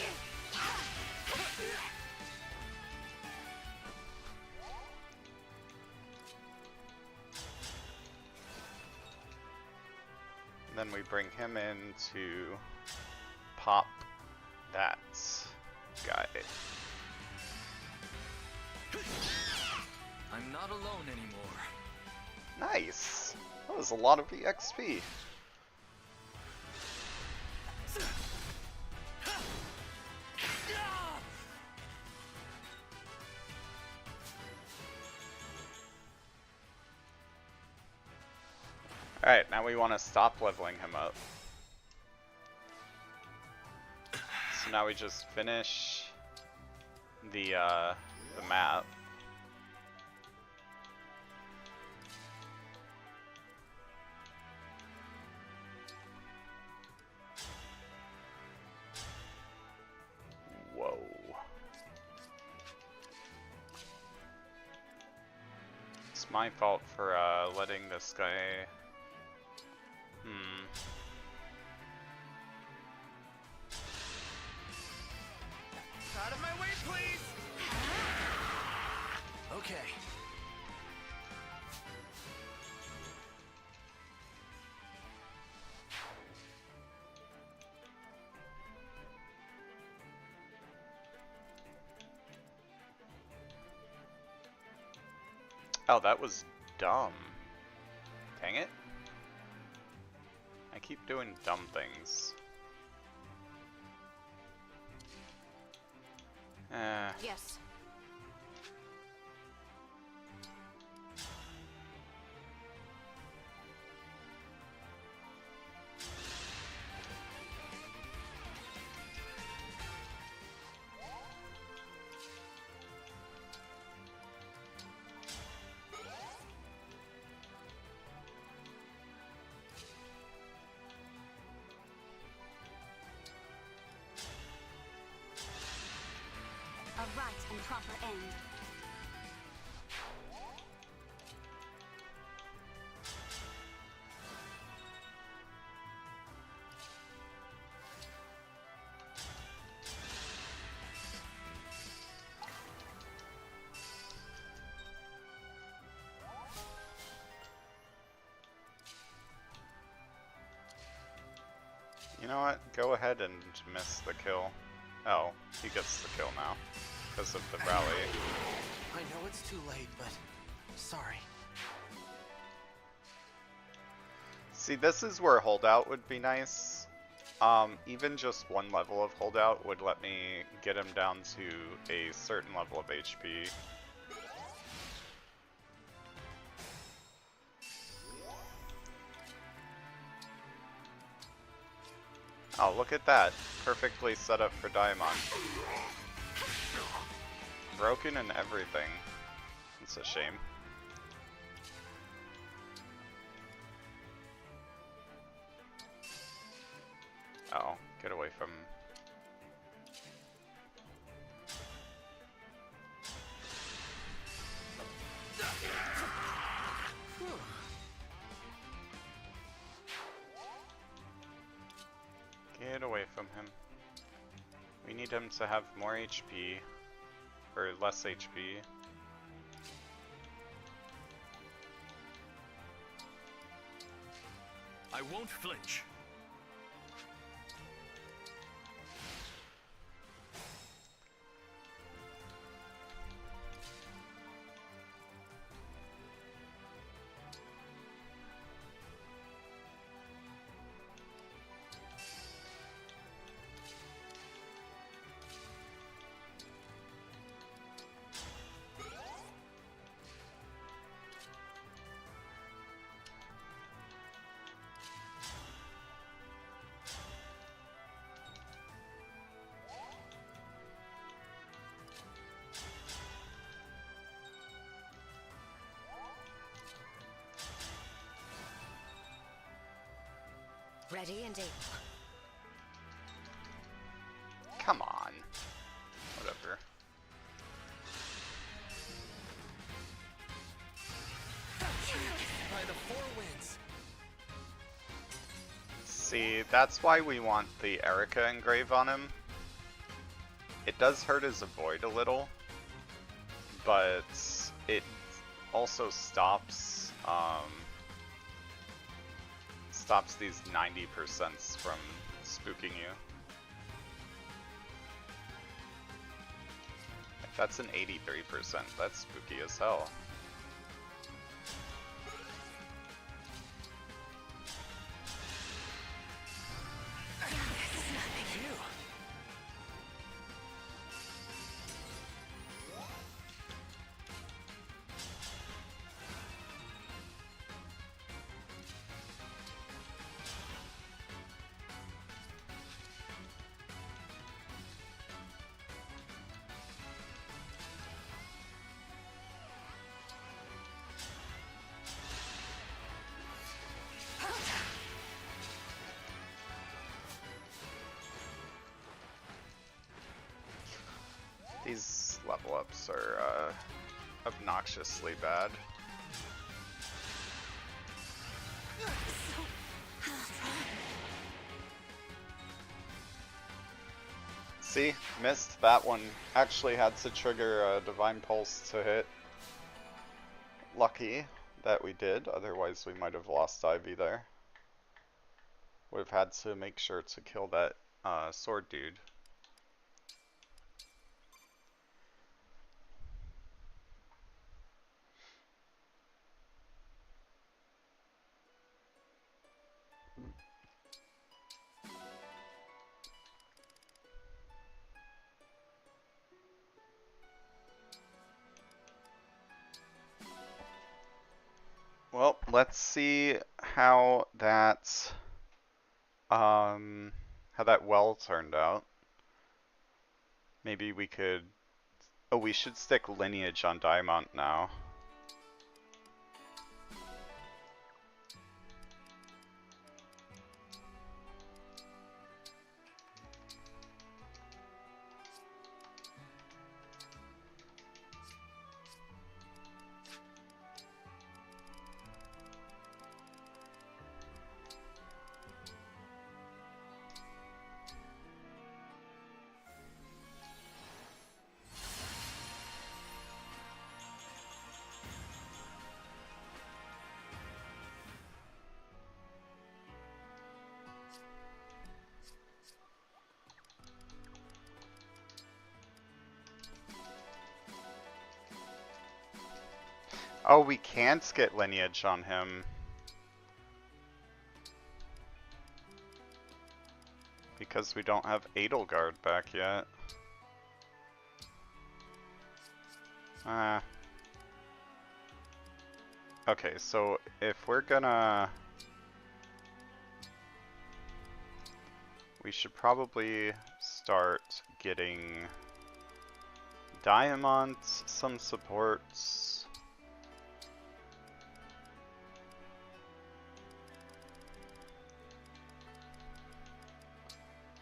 And then we bring him in to pop that guy. I'm not alone anymore. Nice! That was a lot of EXP. Alright, now we want to stop leveling him up. So now we just finish the map. Whoa. It's my fault for letting this guy... Out of my way, please! Okay. Oh, that was dumb. Dang it. I keep doing dumb things. Yes. A right and proper end. You know what? Go ahead and miss the kill. Oh, he gets the kill now because of the rally. I know it's too late, but sorry. See, this is where holdout would be nice. Even just one level of holdout would let me get him down to a certain level of HP. Oh, look at that. Perfectly set up for Diamond. Broken and everything. It's a shame. Oh, get away from... Get away from him. We need him to have more HP. Or less HP. I won't flinch. Ready and able. Come on. Whatever. By the 4 winds. See, that's why we want the Erica engrave on him. It does hurt his avoid a little, but it also stops stops these 90% from spooking you. If that's an 83%, that's spooky as hell. These level ups are obnoxiously bad. See, missed that one. Actually had to trigger a Divine Pulse to hit. Lucky that we did, otherwise we might have lost Ivy there. Would have had to make sure to kill that sword dude. Well, let's see how that well turned out. Maybe we could. Oh, we should stick lineage on Diamond now. Oh, we can't get lineage on him. Because we don't have Edelgard back yet. Okay, so if we're gonna... We should probably start getting Diamond some supports.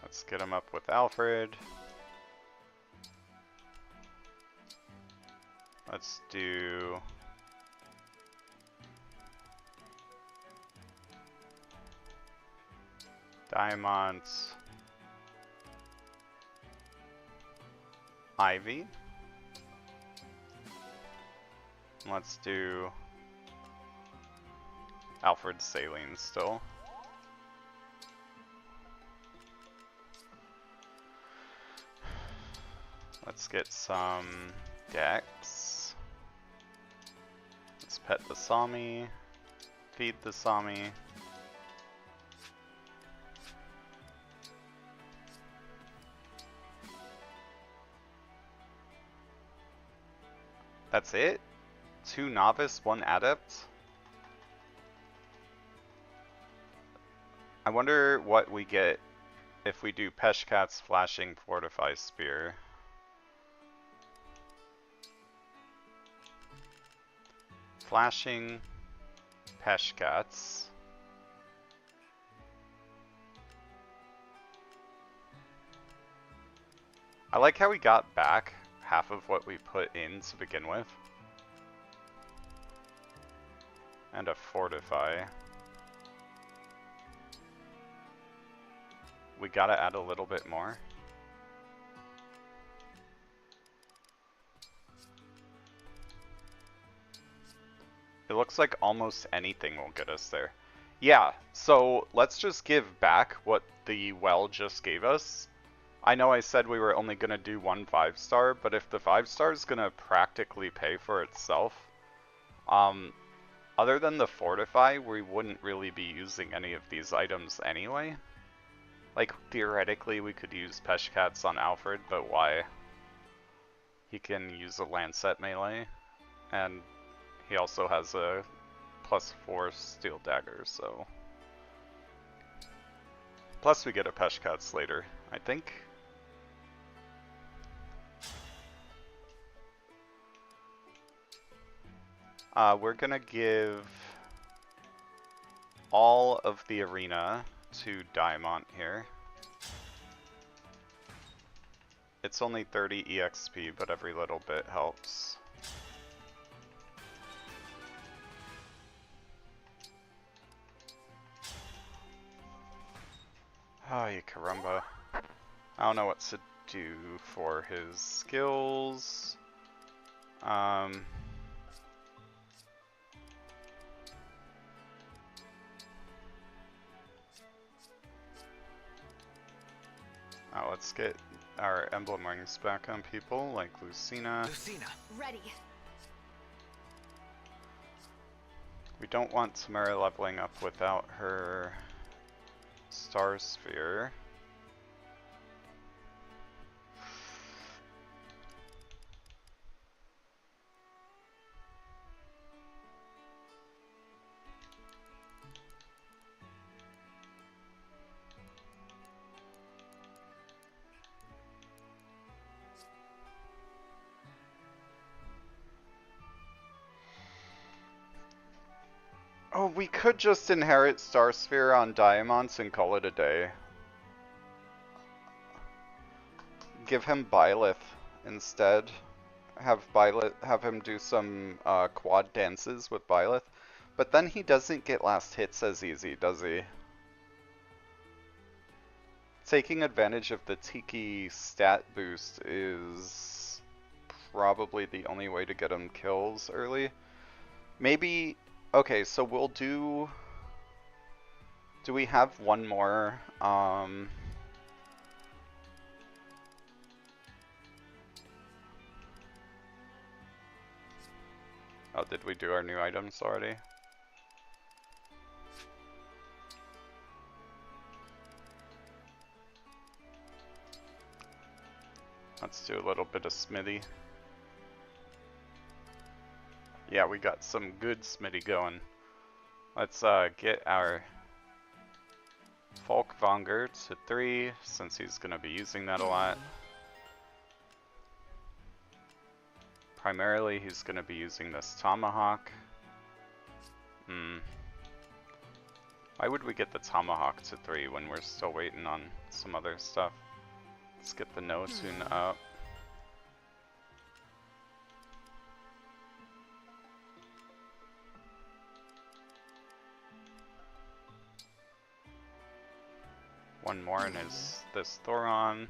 Let's get him up with Alfred. Let's do... Diamonds, Ivy. Let's do Alfred Saline still. Let's get some Dex. Let's pet the Sami, feed the Sami. That's it? 2 novice, 1 adept? I wonder what we get if we do Peshkat's flashing fortify spear. Flashing Peshkats. I like how we got back half of what we put in to begin with. And a fortify. We gotta add a little bit more. It looks like almost anything will get us there. Yeah, so let's just give back what the well just gave us. I know I said we were only gonna do 1 5-star, but if the 5-star is gonna practically pay for itself, other than the fortify, we wouldn't really be using any of these items anyway. Like, theoretically, we could use Peshkats on Alfred, but why? He can use a Lancet melee, and he also has a +4 steel dagger, so... Plus we get a Peshkats later, I think. We're gonna give all of the arena to Diamond here. It's only 30 EXP, but every little bit helps. Ay, caramba. I don't know what to do for his skills. Let's get our emblem rings back on people, like Lucina. Lucina. Ready. We don't want Tamara leveling up without her Star Sphere. Oh, we could just inherit Star Sphere on Diamonds and call it a day. Give him Byleth instead. Have him do some quad dances with Byleth. But then he doesn't get last hits as easy, does he? Taking advantage of the Tiki stat boost is probably the only way to get him kills early. Maybe... Okay, so we'll do... Do we have one more? Oh, did we do our new items already? Let's do a little bit of smithy. Yeah, we got some good smithy going. Let's get our Folkvanger to 3, since he's going to be using that a lot. Primarily, he's going to be using this Tomahawk. Why would we get the Tomahawk to 3 when we're still waiting on some other stuff? Let's get the no-tune up. One more and is this Thoron.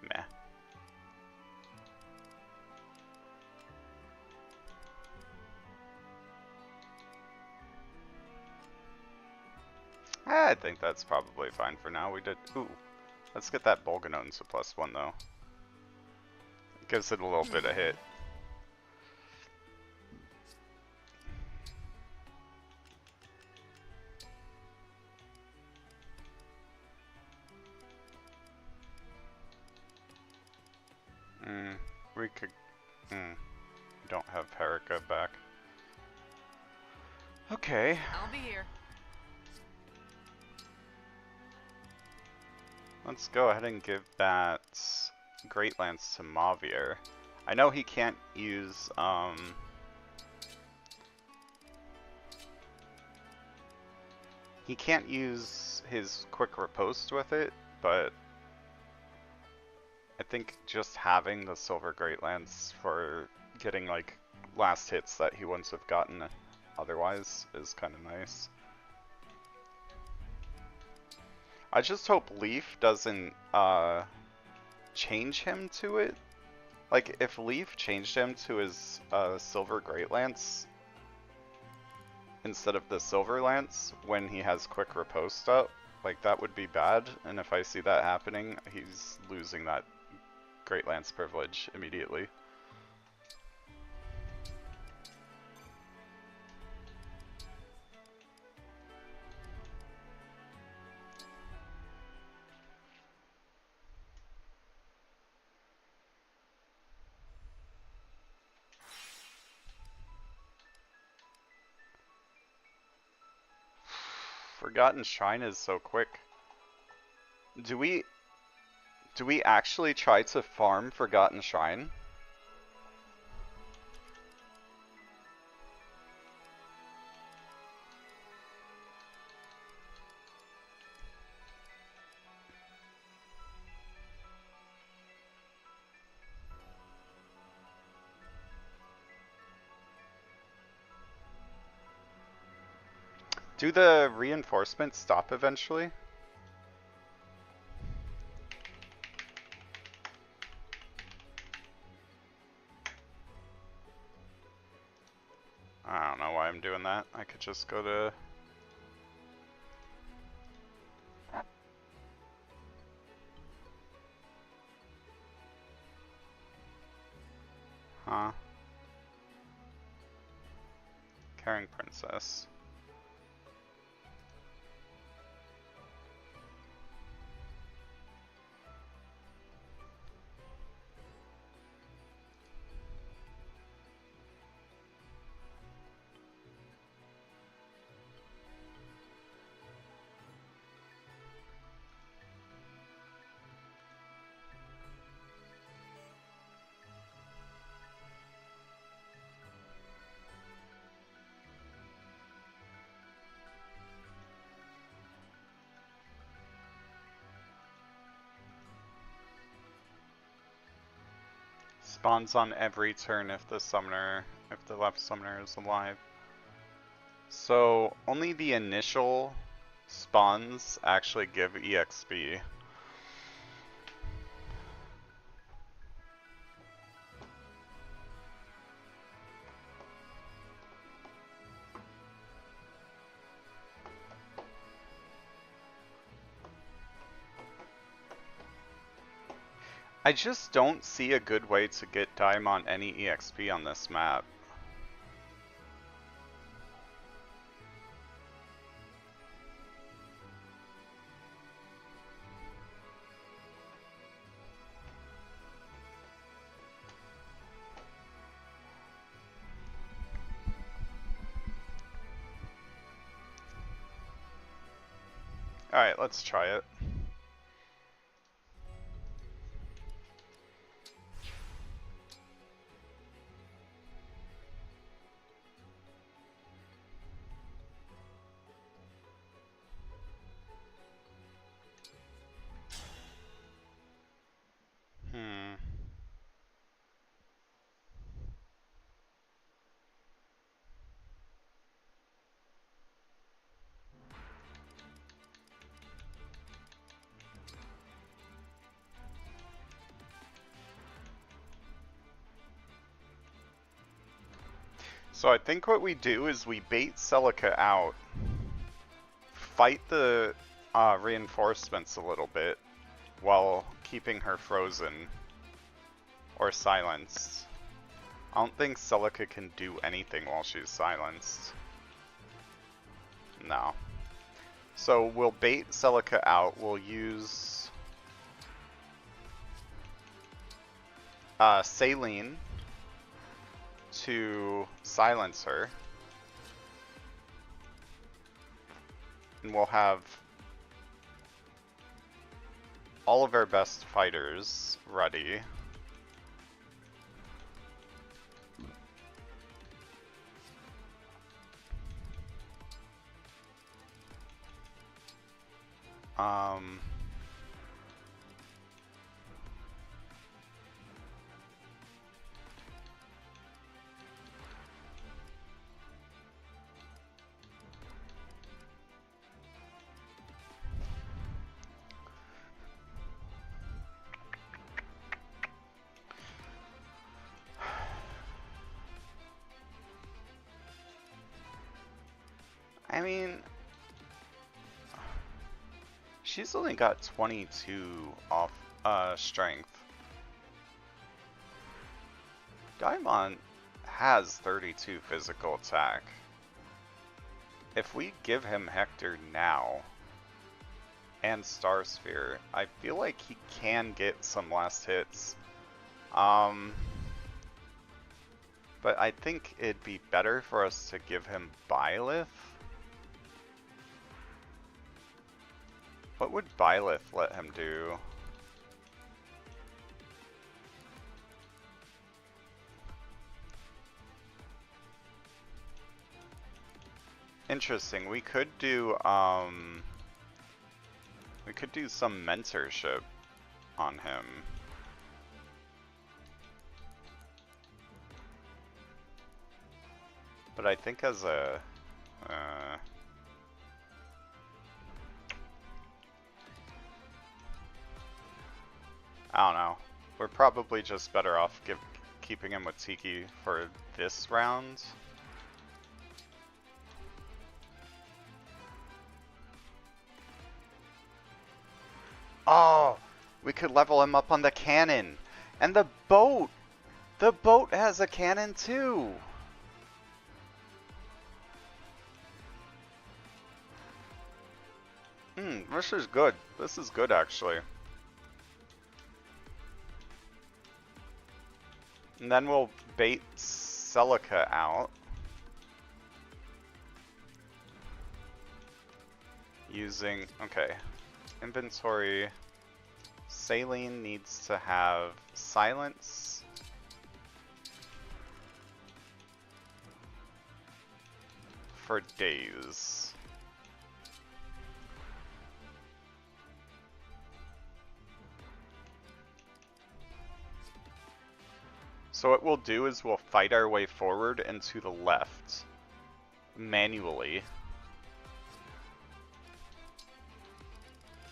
Meh. I think that's probably fine for now. We did. Ooh. Let's get that Bolganone to +1 though. It gives it a little bit of hit. We could. We don't have Perica back. Okay. I'll be here. Let's go ahead and give that Great Lance to Mavier. I know he can't use he can't use his quick riposte with it, but I think just having the Silver Great Lance for getting like last hits that he wouldn't have gotten otherwise is kind of nice. I just hope Leaf doesn't change him to it. Like, if Leaf changed him to his Silver Great Lance instead of the Silver Lance when he has quick riposte up, like, that would be bad. And if I see that happening, he's losing that Great Lance privilege immediately. Forgotten Shrine is so quick. Do we actually try to farm Forgotten Shrine? Do the reinforcements stop eventually? I don't know why I'm doing that. I could just go to... Huh? Caring Princess. spawns on every turn if the left summoner is alive. So only the initial spawns actually give EXP. I just don't see a good way to get Daimon any EXP on this map. Alright, let's try it. So I think what we do is we bait Celica out, fight the reinforcements a little bit while keeping her frozen or silenced. I don't think Celica can do anything while she's silenced. No. So we'll bait Celica out, we'll use Saline to silence her. And we'll have all of our best fighters ready. I mean, she's only got 22 off strength. Daimon has 32 physical attack. If we give him Hector now and Star Sphere, I feel like he can get some last hits. But I think it'd be better for us to give him Byleth. What would Byleth let him do? Interesting. We could do some mentorship on him. But I think as a I don't know. We're probably just better off keeping him with Tiki for this round. Oh, we could level him up on the cannon. And the boat! The boat has a cannon too! This is good. This is good actually. And then we'll bait Celica out. Using, okay, inventory. Saline needs to have silence. For days. So what we'll do is we'll fight our way forward and to the left manually.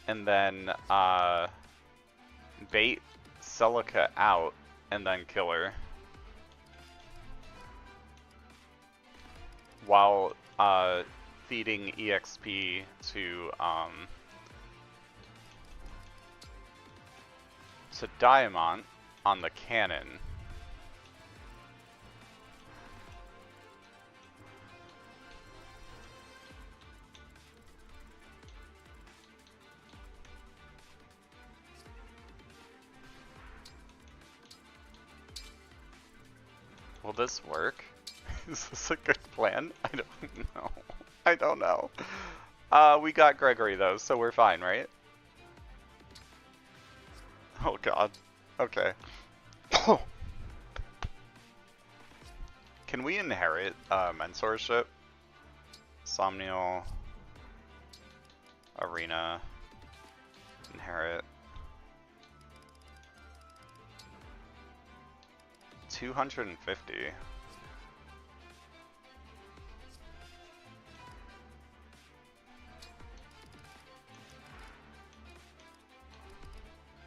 And then bait Celica out and then kill her. While feeding EXP to Diamond on the cannon. Will this work? Is this a good plan? I don't know. I don't know. We got Gregory though, so we're fine, right? Oh god. Okay. Can we inherit mentorship? Somnial. Arena. Inherit. 250.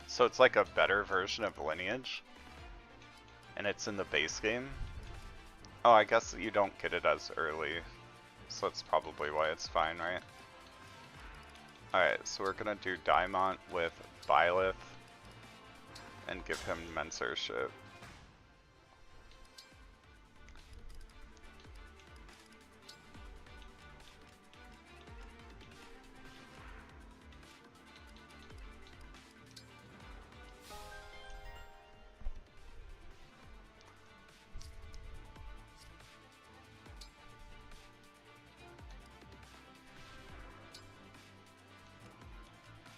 So it's like a better version of Lineage, and it's in the base game. Oh, I guess you don't get it as early, so that's probably why it's fine, right? Alright, so we're gonna do Diamond with Byleth and give him mentorship.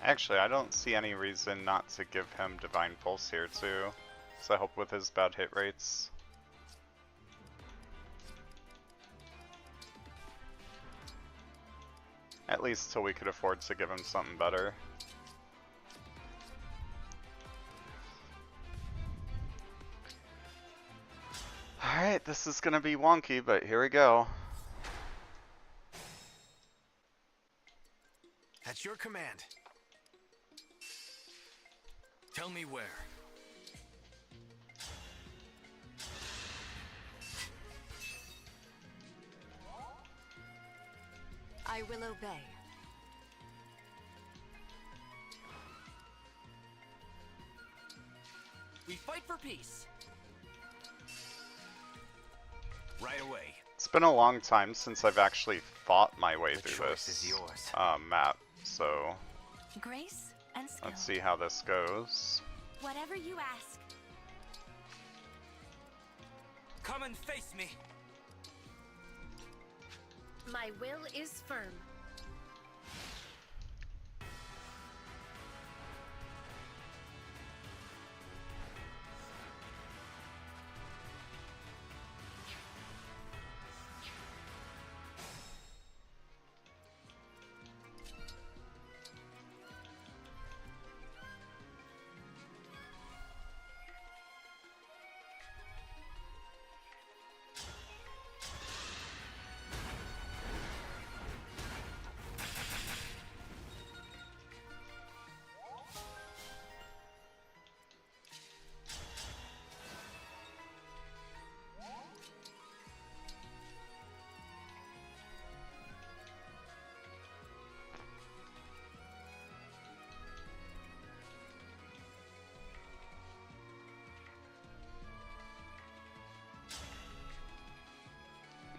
Actually, I don't see any reason not to give him Divine Pulse here too, so I help with his bad hit rates. At least till we could afford to give him something better. Alright, this is gonna be wonky, but here we go. At your command. Tell me where. I will obey. We fight for peace. Right away. It's been a long time since I've actually fought my way The through choice this is yours. map, so Grace and skill. let's see how this goes. Whatever you ask. Come and face me. My will is firm.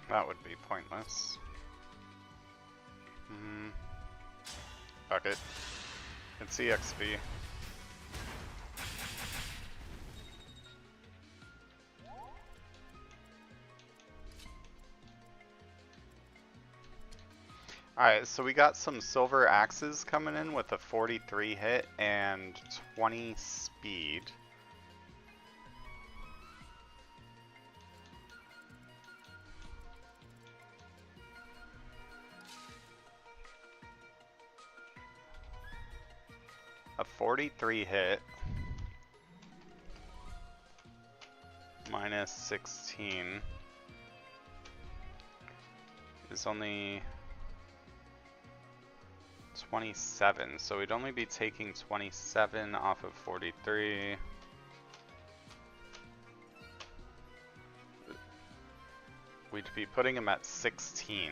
That would be pointless. Fuck it. It's EXP. Alright, so we got some silver axes coming in with a 43 hit and 20 speed. A 43 hit. minus 16 is only 27, so we'd only be taking 27 off of 43. We'd be putting him at 16.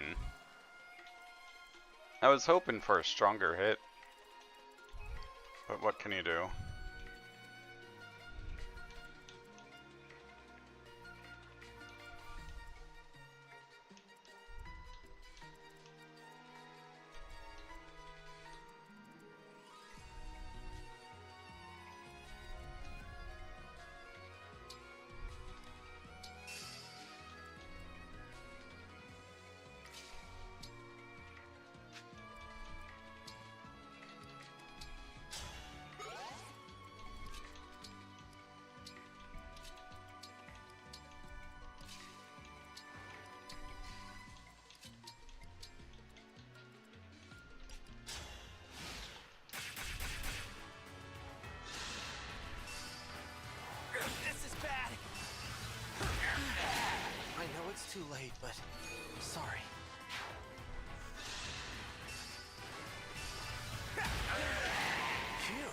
I was hoping for a stronger hit, but what can you do? This is bad. I know it's too late, but sorry. Phew.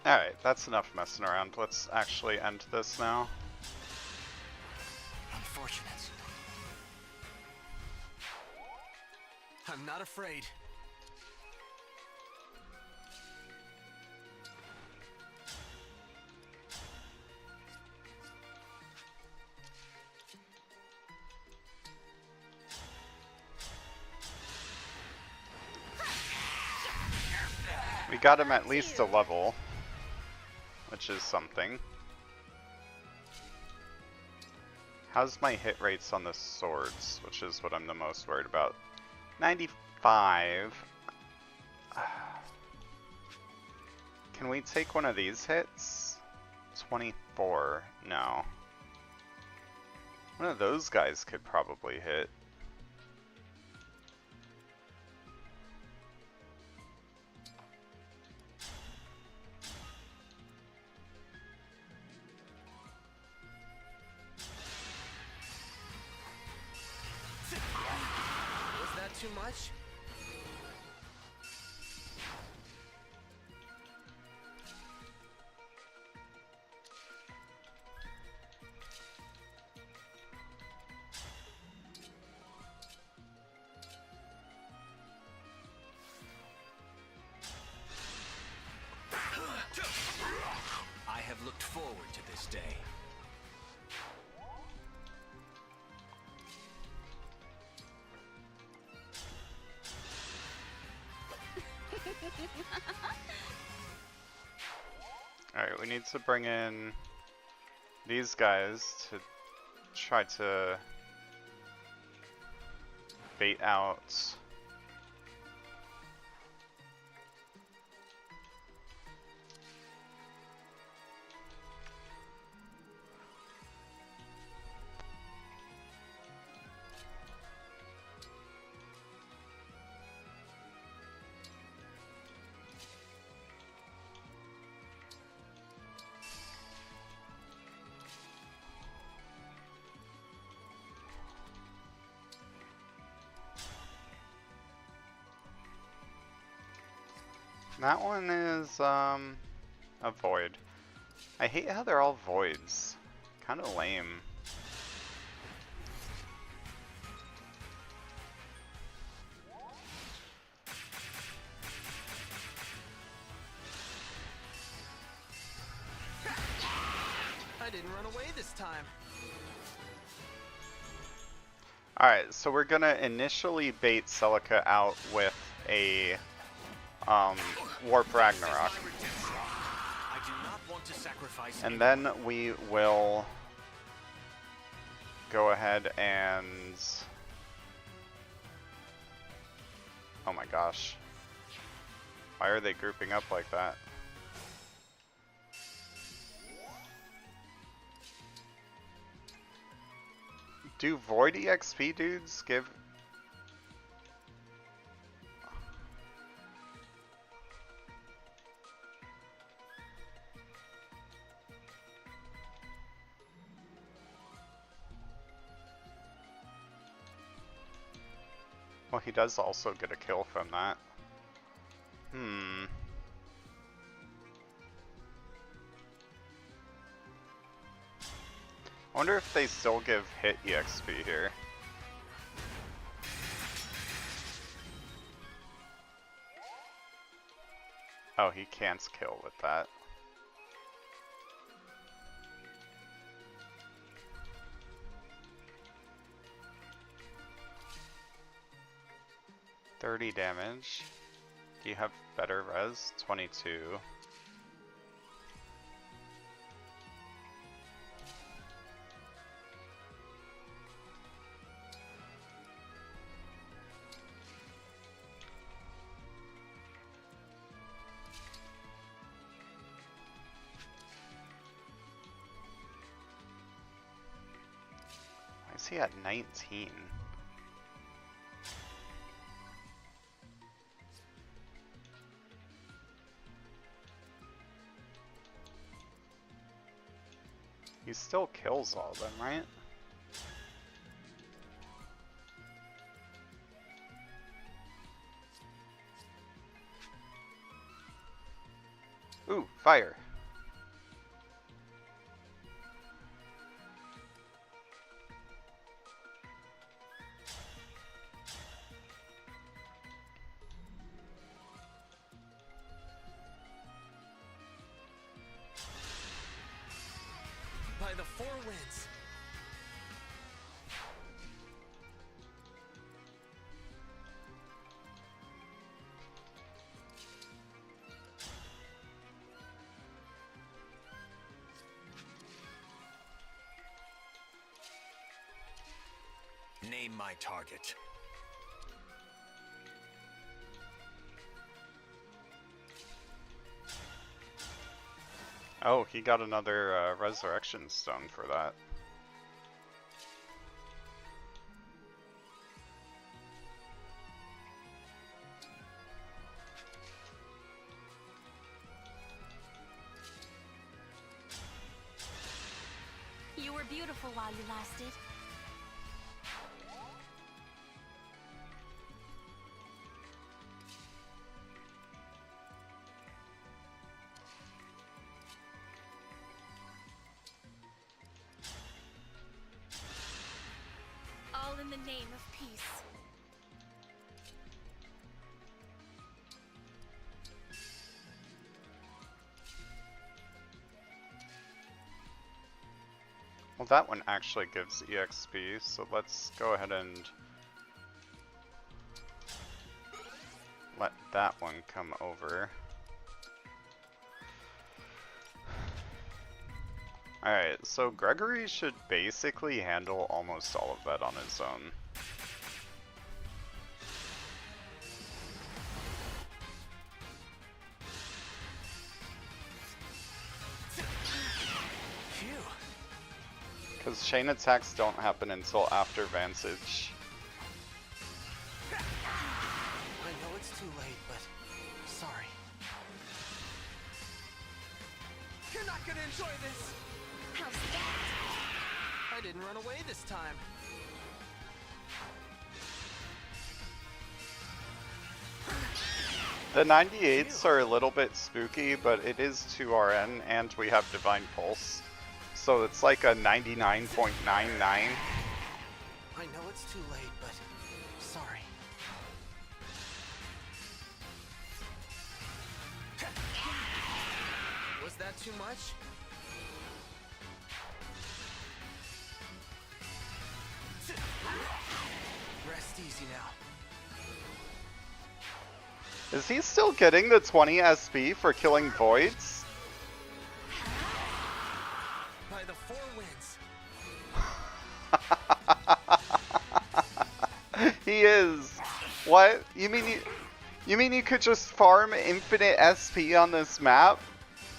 Alright, that's enough messing around. Let's actually end this now. Unfortunate. I'm not afraid. We got him at least a level, which is something. How's my hit rates on the swords, which is what I'm the most worried about? 95. Can we take one of these hits? 24. No. One of those guys could probably hit. Was that too much? I have looked forward to this day. Alright, we need to bring in these guys to try to bait out that one is a void. I hate how they're all voids. Kind of lame. didn't run away this time. Alright, so we're gonna initially bait Celica out with a Warp Ragnarok. I do not want to sacrifice And then we will go ahead and... Oh my gosh. Why are they grouping up like that? Do Void EXP dudes give... Well, he does also get a kill from that. I wonder if they still give hit EXP here. Oh, he can't kill with that. $30 damage. Do you have better res? 22. Why is he at 19? He still kills all of them, right? Ooh, fire. by the four winds. Name my target. Oh, he got another resurrection stone for that. You were beautiful while you lasted. All in the name of peace. Well, that one actually gives EXP, so let's go ahead and let that one come over. Alright, so Gregory should basically handle almost all of that on his own. Because chain attacks don't happen until after Vantage. I know it's too late, but sorry. You're not gonna enjoy this! How's that? I didn't run away this time. The 98s are a little bit spooky, but it is 2RN and we have Divine Pulse. So it's like a 99.99. I know it's too late, but sorry. Was that too much? easy now. Is he still getting the 20 SP for killing voids? By the 4 wins. He is. What? You mean you could just farm infinite SP on this map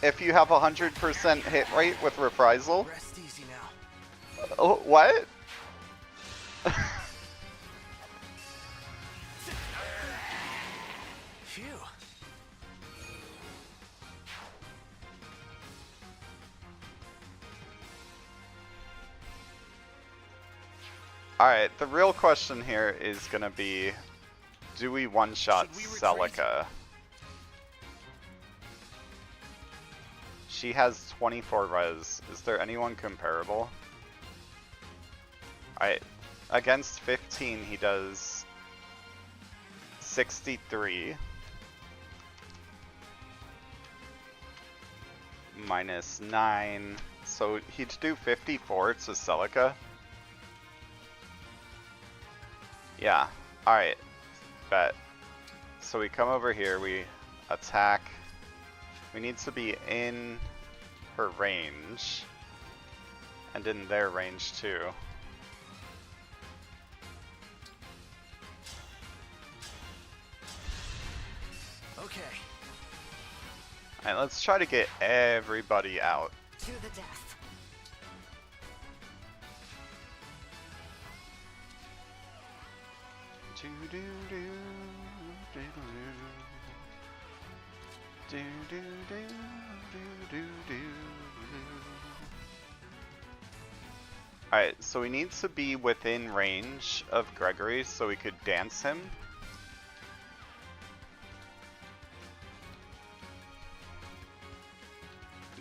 if you have 100% hit rate with reprisal? Rest easy now. Oh, what? Phew. Alright, the real question here is gonna be, do we one-shot Should we retreat? Celica? She has 24 res. Is there anyone comparable? Alright, against 15 he does 63. Minus 9. So he'd do 54 to Celica. Yeah, alright. Bet. So we come over here, we attack. We need to be in her range. And in their range too. Okay. Alright, let's try to get everybody out. To the death. Alright, so we need to be within range of Gregory so we could dance him.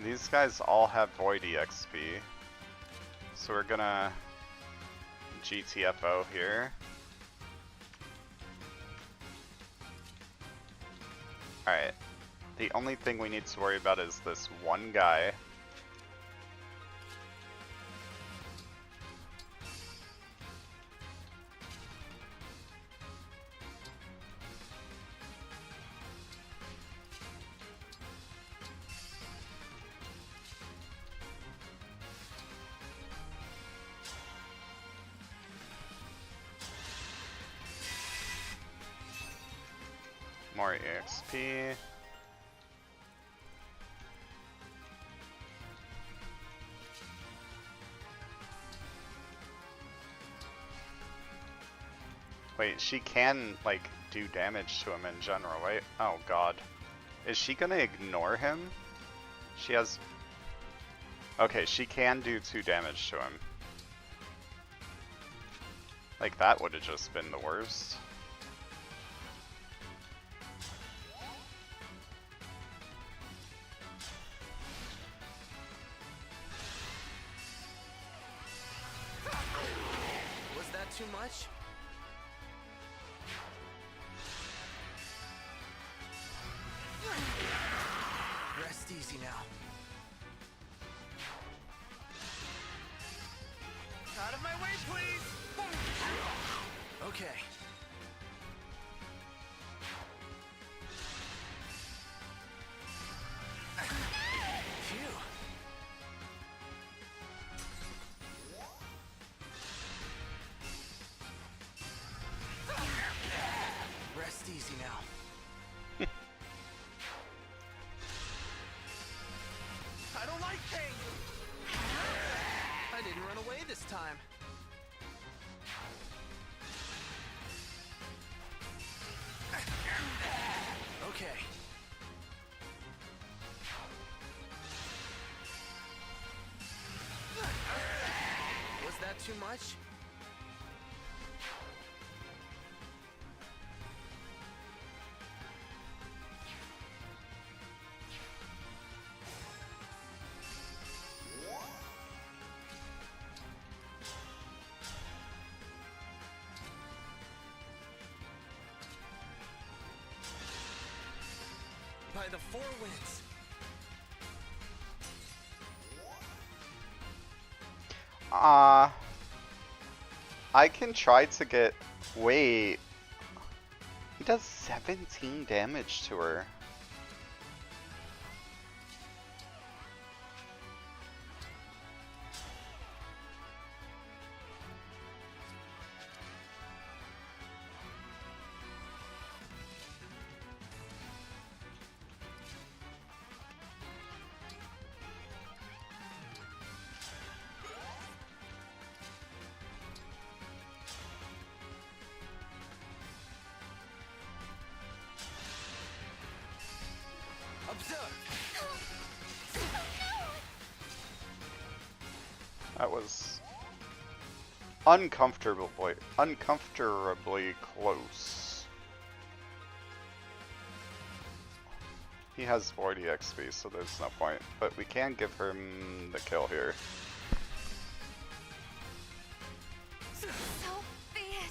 These guys all have Void EXP. So we're gonna GTFO here. Alright. The only thing we need to worry about is this one guy. More EXP. Wait, she can, like, do damage to him in general, right? Oh god. Is she gonna ignore him? She has... Okay, she can do 2 damage to him. Like, that would've just been the worst. Was that too much? Rest easy now. Out of my way, please! Okay. Phew. Rest easy now. I don't like pain! I didn't run away this time. Okay. Was that too much? By the 4 wins. I can try to get... Wait. He does 17 damage to her. That was uncomfortably close. He has 40 XP, so there's no point. But we can give him the kill here. So be it.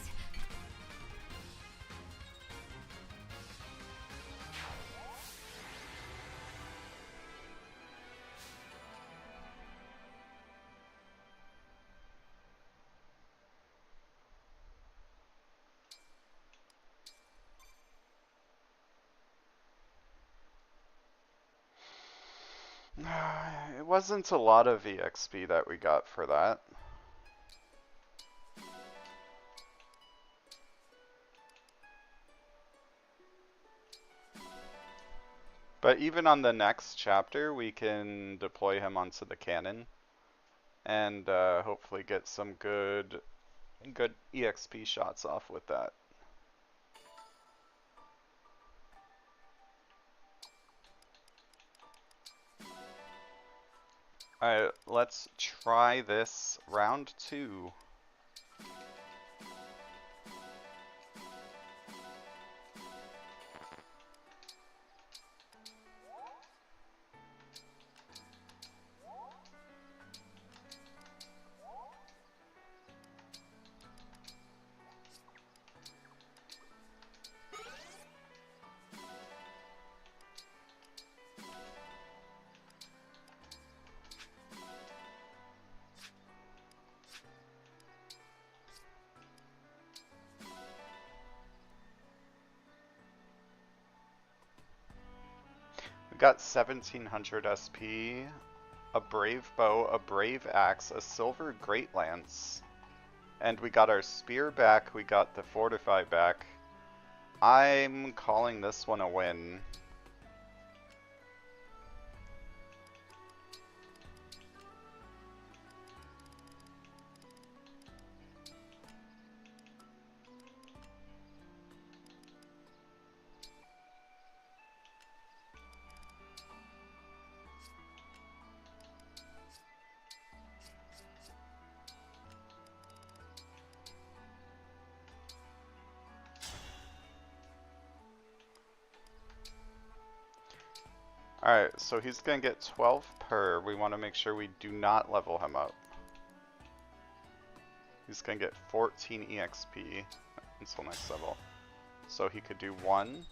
It wasn't a lot of EXP that we got for that. But even on the next chapter, we can deploy him onto the cannon and hopefully get some good EXP shots off with that. Alright, let's try this round 2. We got 1700 SP, a brave bow, a brave axe, a silver great lance, and we got our spear back, we got the fortify back. I'm calling this one a win. Alright, so he's gonna get 12 per. We want to make sure we do not level him up. He's gonna get 14 EXP until next level. So he could do 1.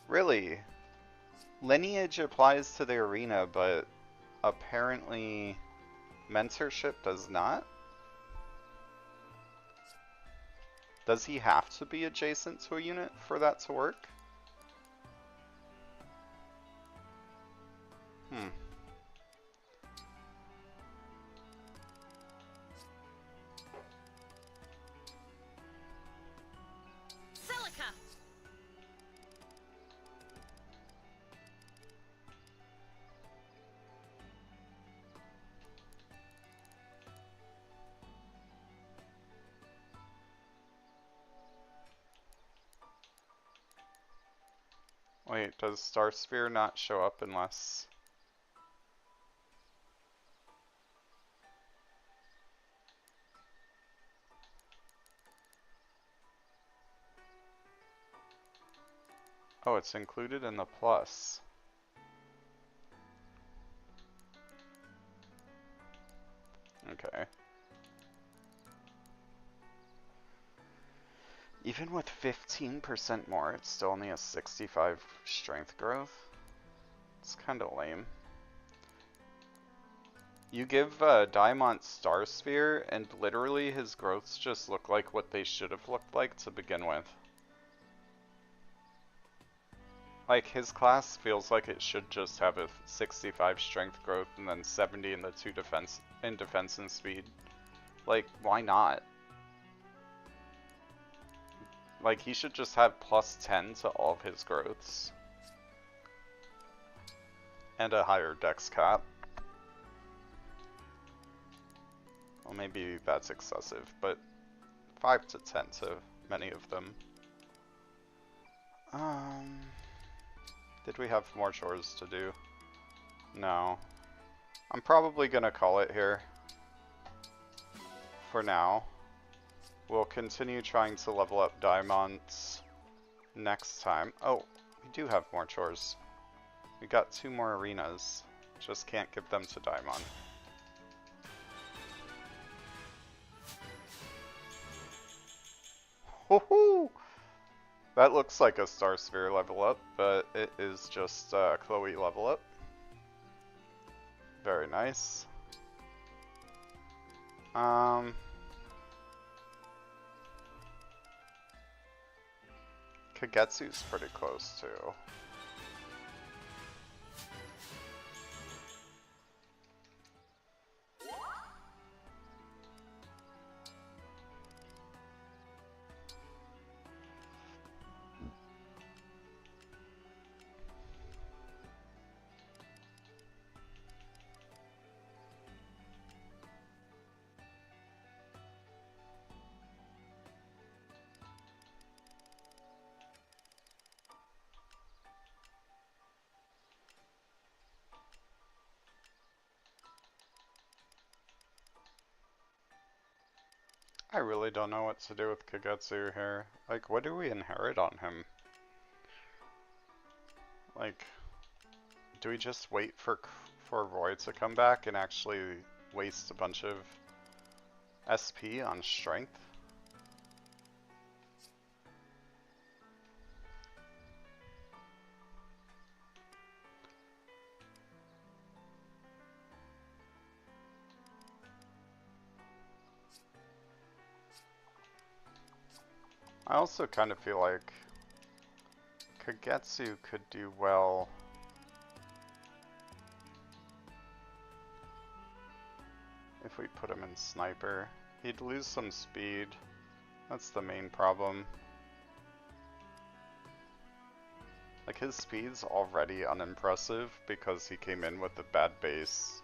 Really? Lineage applies to the arena, but apparently mentorship does not? Does he have to be adjacent to a unit for that to work? Silica. Wait, does Star Sphere not show up unless... Oh, it's included in the plus. Okay. Even with 15% more, it's still only a 65 strength growth. It's kind of lame. You give Diamond Star Sphere, and literally his growths just look like what they should have looked like to begin with. Like, his class feels like it should just have a 65 strength growth and then 70 in the defense and speed. Like, why not? Like, he should just have plus 10 to all of his growths. And a higher dex cap. Well, maybe that's excessive, but 5 to 10 to many of them. Did we have more chores to do? No. I'm probably gonna call it here. For now. We'll continue trying to level up diamonds next time. Oh, we do have more chores. We got 2 more arenas. Just can't give them to Daimon. Woohoo! That looks like a Star Sphere level up, but it is just Chloe level up. Very nice. Kagetsu's pretty close too. I really don't know what to do with Kagetsu here. Like, what do we inherit on him? Like, do we just wait for Roy to come back and actually waste a bunch of SP on strength? I also kind of feel like Kagetsu could do well if we put him in Sniper. He'd lose some speed. That's the main problem. Like, his speed's already unimpressive because he came in with a bad base.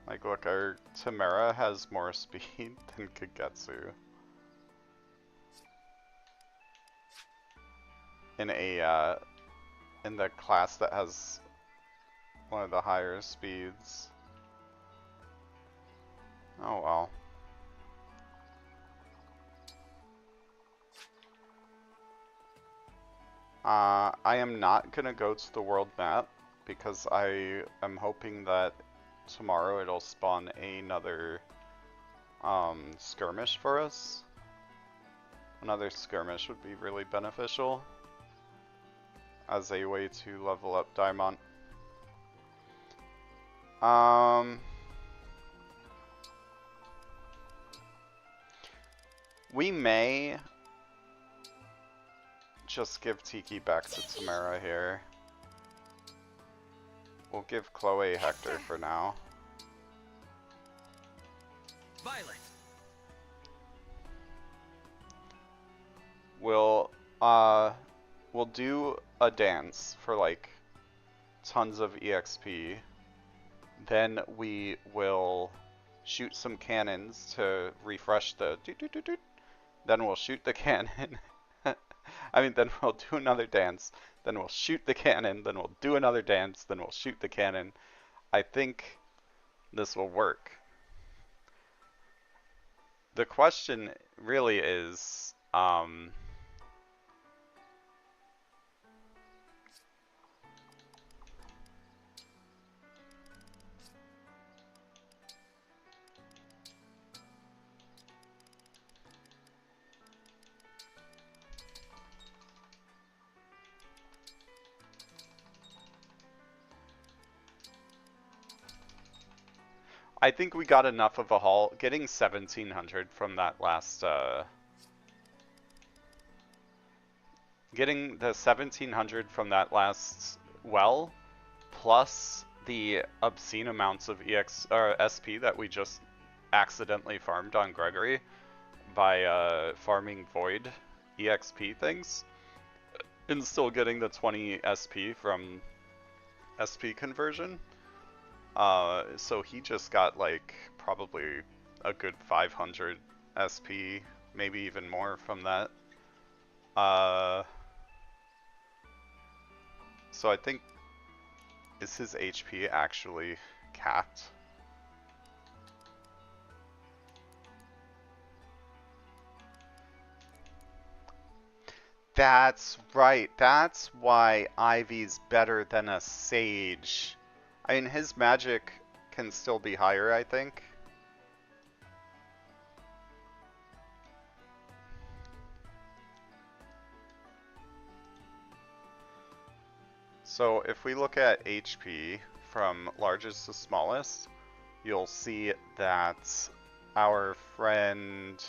Like, look, our Tamara has more speed than Kagetsu. In the class that has one of the higher speeds. Oh well. I am not gonna go to the world map because I am hoping that tomorrow it'll spawn another skirmish for us. Another skirmish would be really beneficial as a way to level up Diamond. We may just give Tiki back to Tamara here. We'll give Chloe Hector for now. Violet. We'll do a dance for like tons of EXP. Then we will shoot some cannons to refresh the doot. Then we'll shoot the cannon. I mean, then we'll do another dance. Then we'll shoot the cannon. Then we'll do another dance. Then we'll shoot the cannon. I think this will work. The question really is, I think we got enough of a haul. Getting 1,700 from that last, getting the 1,700 from that last well, plus the obscene amounts of SP that we just accidentally farmed on Gregory by farming Void EXP things, and still getting the 20 SP from SP conversion. So he just got like probably a good 500 SP, maybe even more from that. So I think, is his HP actually capped? That's right. That's why Ivy's better than a Sage. I mean, his magic can still be higher, I think. So if we look at HP from largest to smallest, you'll see that our friend...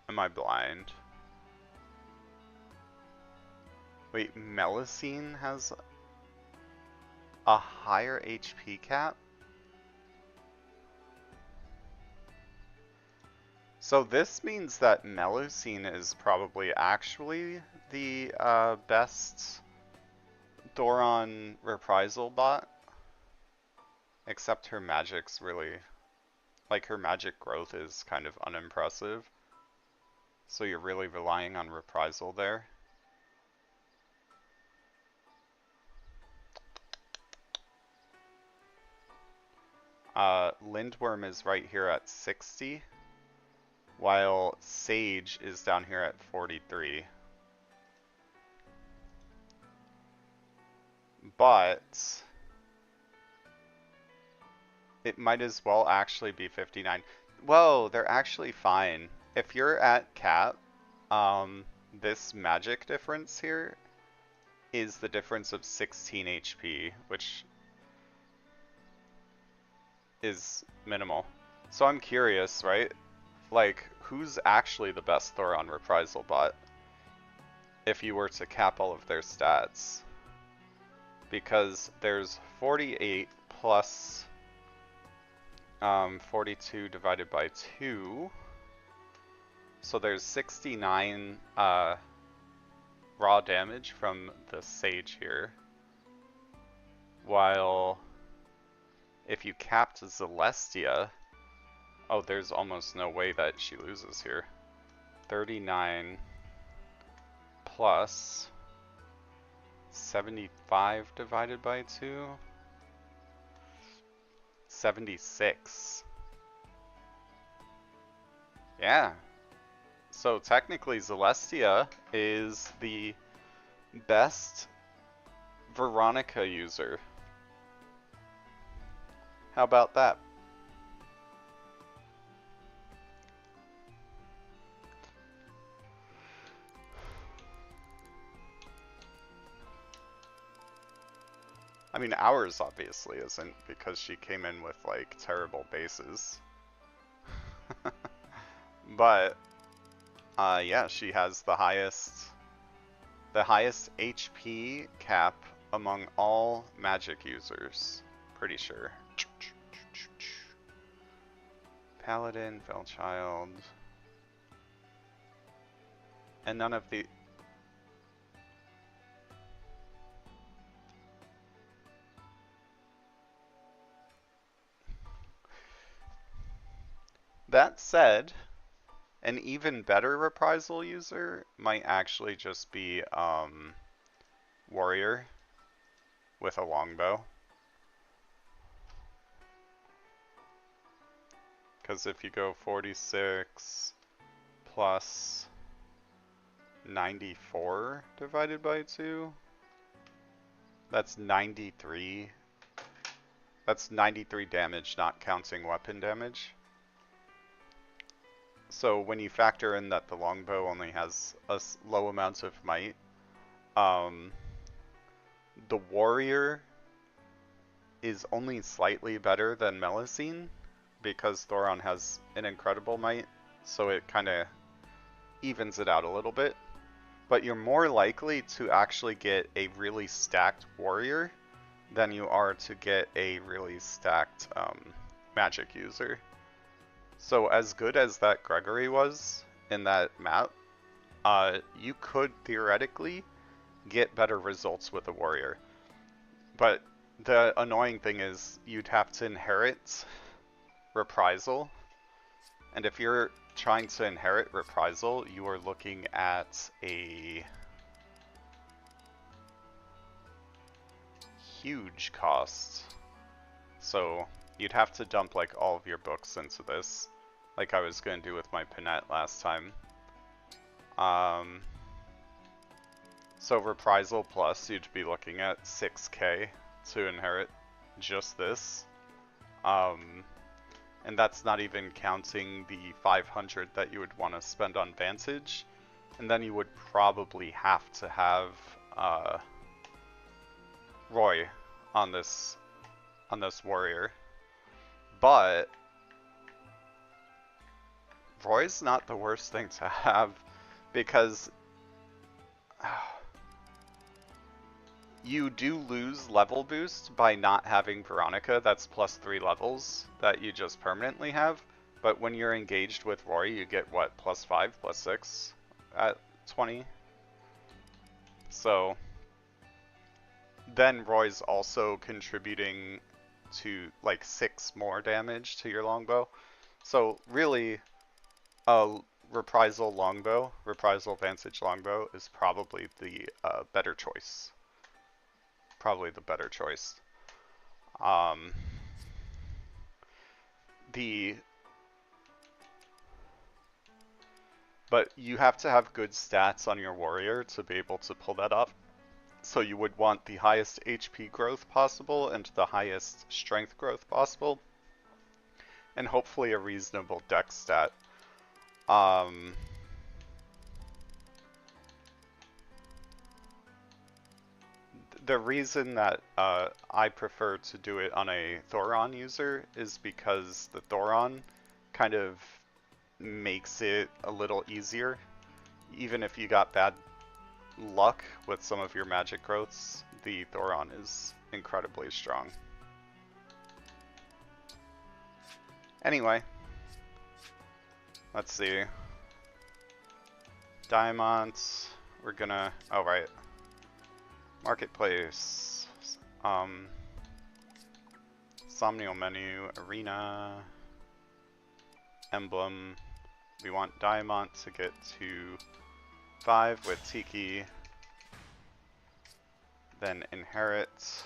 Am I blind? Wait, Melusine has a higher HP cap? So this means that Melusine is probably actually the best Doron reprisal bot. Except her magic's really... like, her magic growth is kind of unimpressive. So you're really relying on reprisal there. Lindworm is right here at 60. While Sage is down here at 43. But it might as well actually be 59. Whoa, they're actually fine. If you're at cap, this magic difference here is the difference of 16 HP, which is minimal. So I'm curious, right? Like, who's actually the best Thoron reprisal bot if you were to cap all of their stats? Because there's 48 plus 42 divided by 2. So there's 69 raw damage from the Sage here. While if you capped Celestia, oh, there's almost no way that she loses here. 39 plus 75 divided by 2. 76. Yeah. So technically Celestia is the best Veronica user. How about that? I mean, ours obviously isn't, because she came in with like terrible bases. But yeah, she has the highest HP cap among all magic users, pretty sure. Paladin, Felchild, and none of the... That said, an even better reprisal user might actually just be Warrior with a longbow. Because if you go 46 plus 94 divided by 2, that's 93. That's 93 damage, not counting weapon damage. So when you factor in that the longbow only has a low amount of might, um, the warrior is only slightly better than Melusine because Thoron has an incredible might, so it kind of evens it out a little bit. But you're more likely to actually get a really stacked warrior than you are to get a really stacked magic user. So as good as that Gregory was in that map, you could theoretically get better results with a warrior. But the annoying thing is you'd have to inherit Reprisal, and if you're trying to inherit Reprisal, you are looking at a huge cost. So you'd have to dump like all of your books into this, like I was going to do with my Pinette last time. So Reprisal plus, you'd be looking at 6k to inherit just this. And that's not even counting the 500 that you would want to spend on Vantage. And then you would probably have to have Roy on this warrior. But Roy's not the worst thing to have, because you do lose level boost by not having Veronica. That's plus 3 levels that you just permanently have. But when you're engaged with Roy, you get what, plus 5, plus 6 at 20? So then Roy's also contributing to like 6 more damage to your longbow. So really, Reprisal longbow, Reprisal Vantage longbow is probably the better choice. Probably the better choice. But you have to have good stats on your warrior to be able to pull that off. So you would want the highest HP growth possible and the highest strength growth possible, and hopefully a reasonable dex stat. The reason that I prefer to do it on a Thoron user is because the Thoron kind of makes it a little easier. Even if you got bad luck with some of your magic growths, the Thoron is incredibly strong. Anyway, let's see. Diamond, we're gonna, oh right. Marketplace, Somnial menu, arena, emblem. We want Diamond to get to 5 with Tiki. Then inherit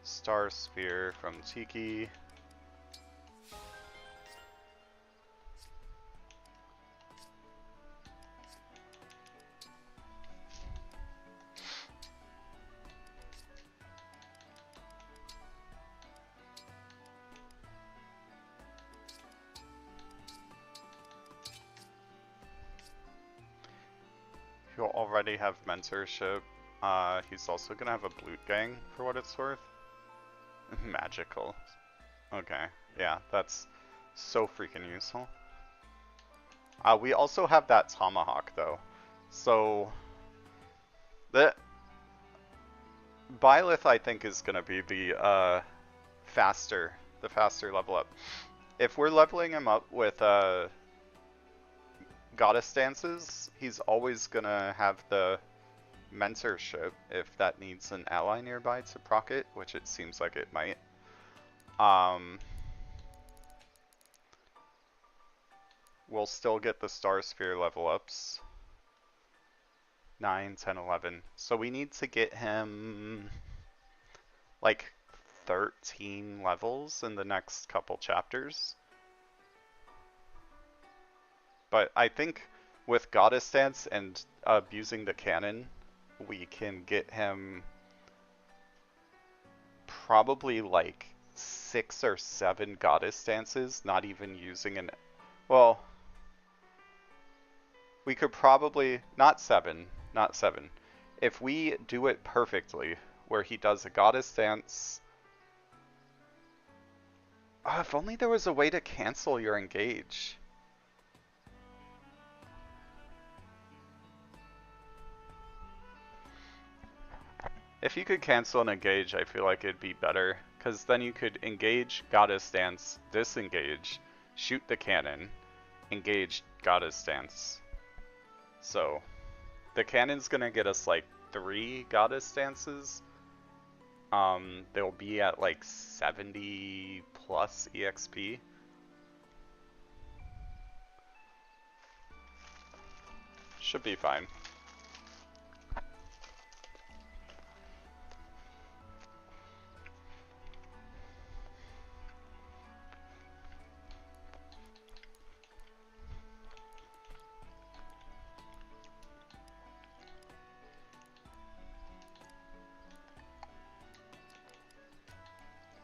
Star Sphere from Tiki. He'll already have mentorship. He's also gonna have a Bloot Gang for what it's worth. Magical. Okay, yeah, that's so freaking useful. We also have that Tomahawk though. So the Byleth I think is gonna be the faster level up. If we're leveling him up with Goddess Dances, he's always gonna have the mentorship if that needs an ally nearby to proc it, which it seems like it might. We'll still get the Star Sphere level ups. 9, 10, 11. So we need to get him like 13 levels in the next couple chapters. But I think with Goddess Dance and abusing the cannon, we can get him probably like 6 or 7 Goddess Dances, not even using Well, we could probably not seven, not seven. If we do it perfectly, where he does a goddess dance. If only there was a way to cancel your engage. If you could cancel an engage, I feel like it'd be better, because then you could engage goddess dance, disengage, shoot the cannon, engage goddess dance. So the cannon's gonna get us like 3 goddess dances. They'll be at like 70 plus EXP. Should be fine.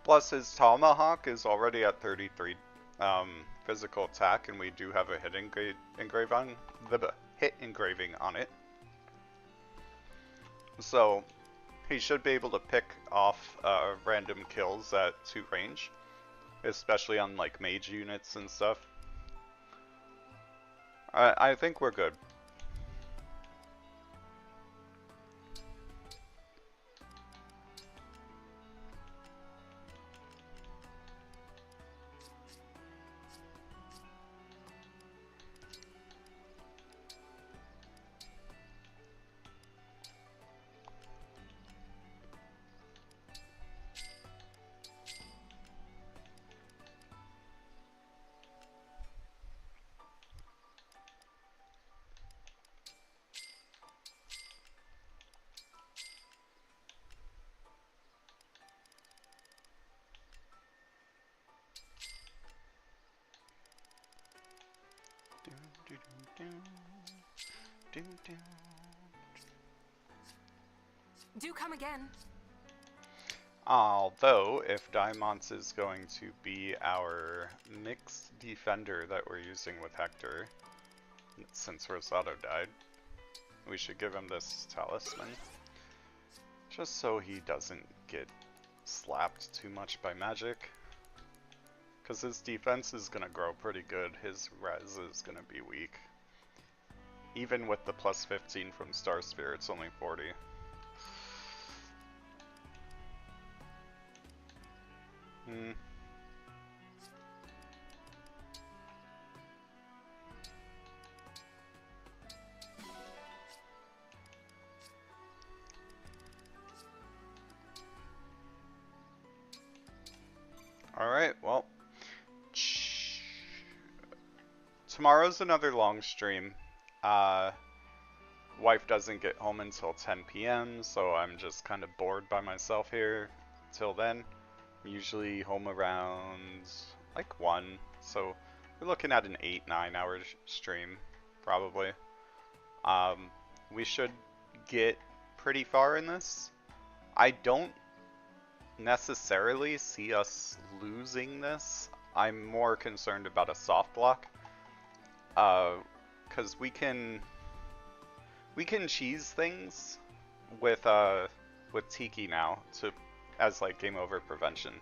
Plus his tomahawk is already at 33 physical attack, and we do have a hit engraving on it. So he should be able to pick off random kills at 2 range, especially on like mage units and stuff. I think we're good. Do come again. Although, if Diamonds is going to be our mixed defender that we're using with Hector, since Rosado died, we should give him this talisman. Just so he doesn't get slapped too much by magic. Because his defense is going to grow pretty good, his res is going to be weak. Even with the plus 15 from Star Sphere, it's only 40. Alright, well. Tomorrow's another long stream. Wife doesn't get home until 10 p.m., so I'm just kind of bored by myself here till then. I'm usually home around like 1, so we're looking at an 8-9 hour stream, probably. We should get pretty far in this. I don't necessarily see us losing this. I'm more concerned about a soft lock. Because we can cheese things with Tiki now as like game over prevention.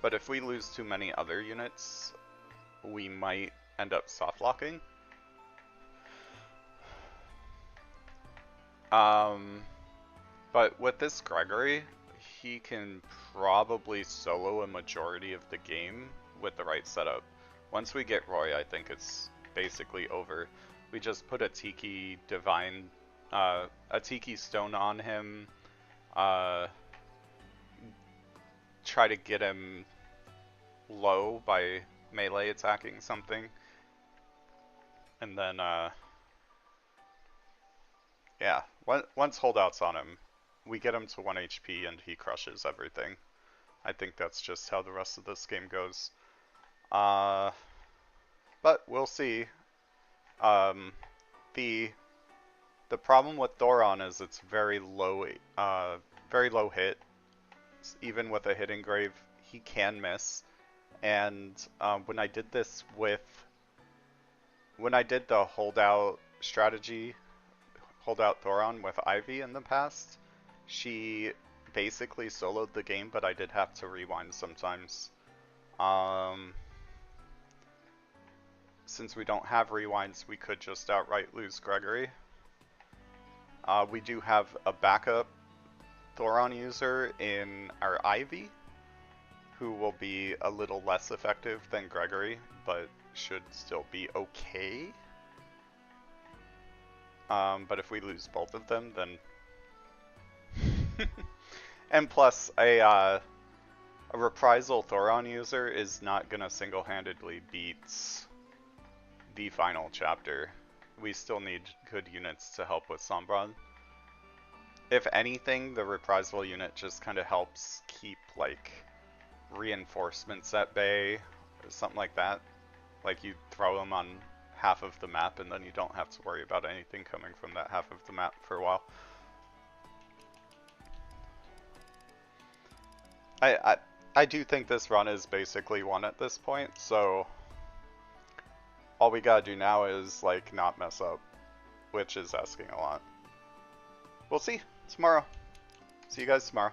But if we lose too many other units, we might end up soft locking. But with this Gregory, he can probably solo a majority of the game with the right setup. Once we get Roy, I think it's basically over. We just put a Tiki Divine, a Tiki Stone on him, try to get him low by melee attacking something, and then, yeah, once holdout's on him, we get him to 1 HP and he crushes everything. I think that's just how the rest of this game goes. But we'll see. The problem with Thoron is it's very low hit. Even with a hit engrave, he can miss. And when I did this with when I did the holdout strategy, holdout Thoron with Ivy in the past, she basically soloed the game, but I did have to rewind sometimes. Since we don't have rewinds, we could just outright lose Gregory. We do have a backup Thoron user in our Ivy, who will be a little less effective than Gregory, but should still be okay. But if we lose both of them, then... And plus, a reprisal Thoron user is not gonna single-handedly beat the final chapter. We still need good units to help with Sombron. If anything, the reprisal unit just kind of helps keep, like, reinforcements at bay, or something like that. Like, you throw them on half of the map, and then you don't have to worry about anything coming from that half of the map for a while. I do think this run is basically won at this point, so all we gotta do now is, like, not mess up, which is asking a lot. We'll see tomorrow. See you guys tomorrow.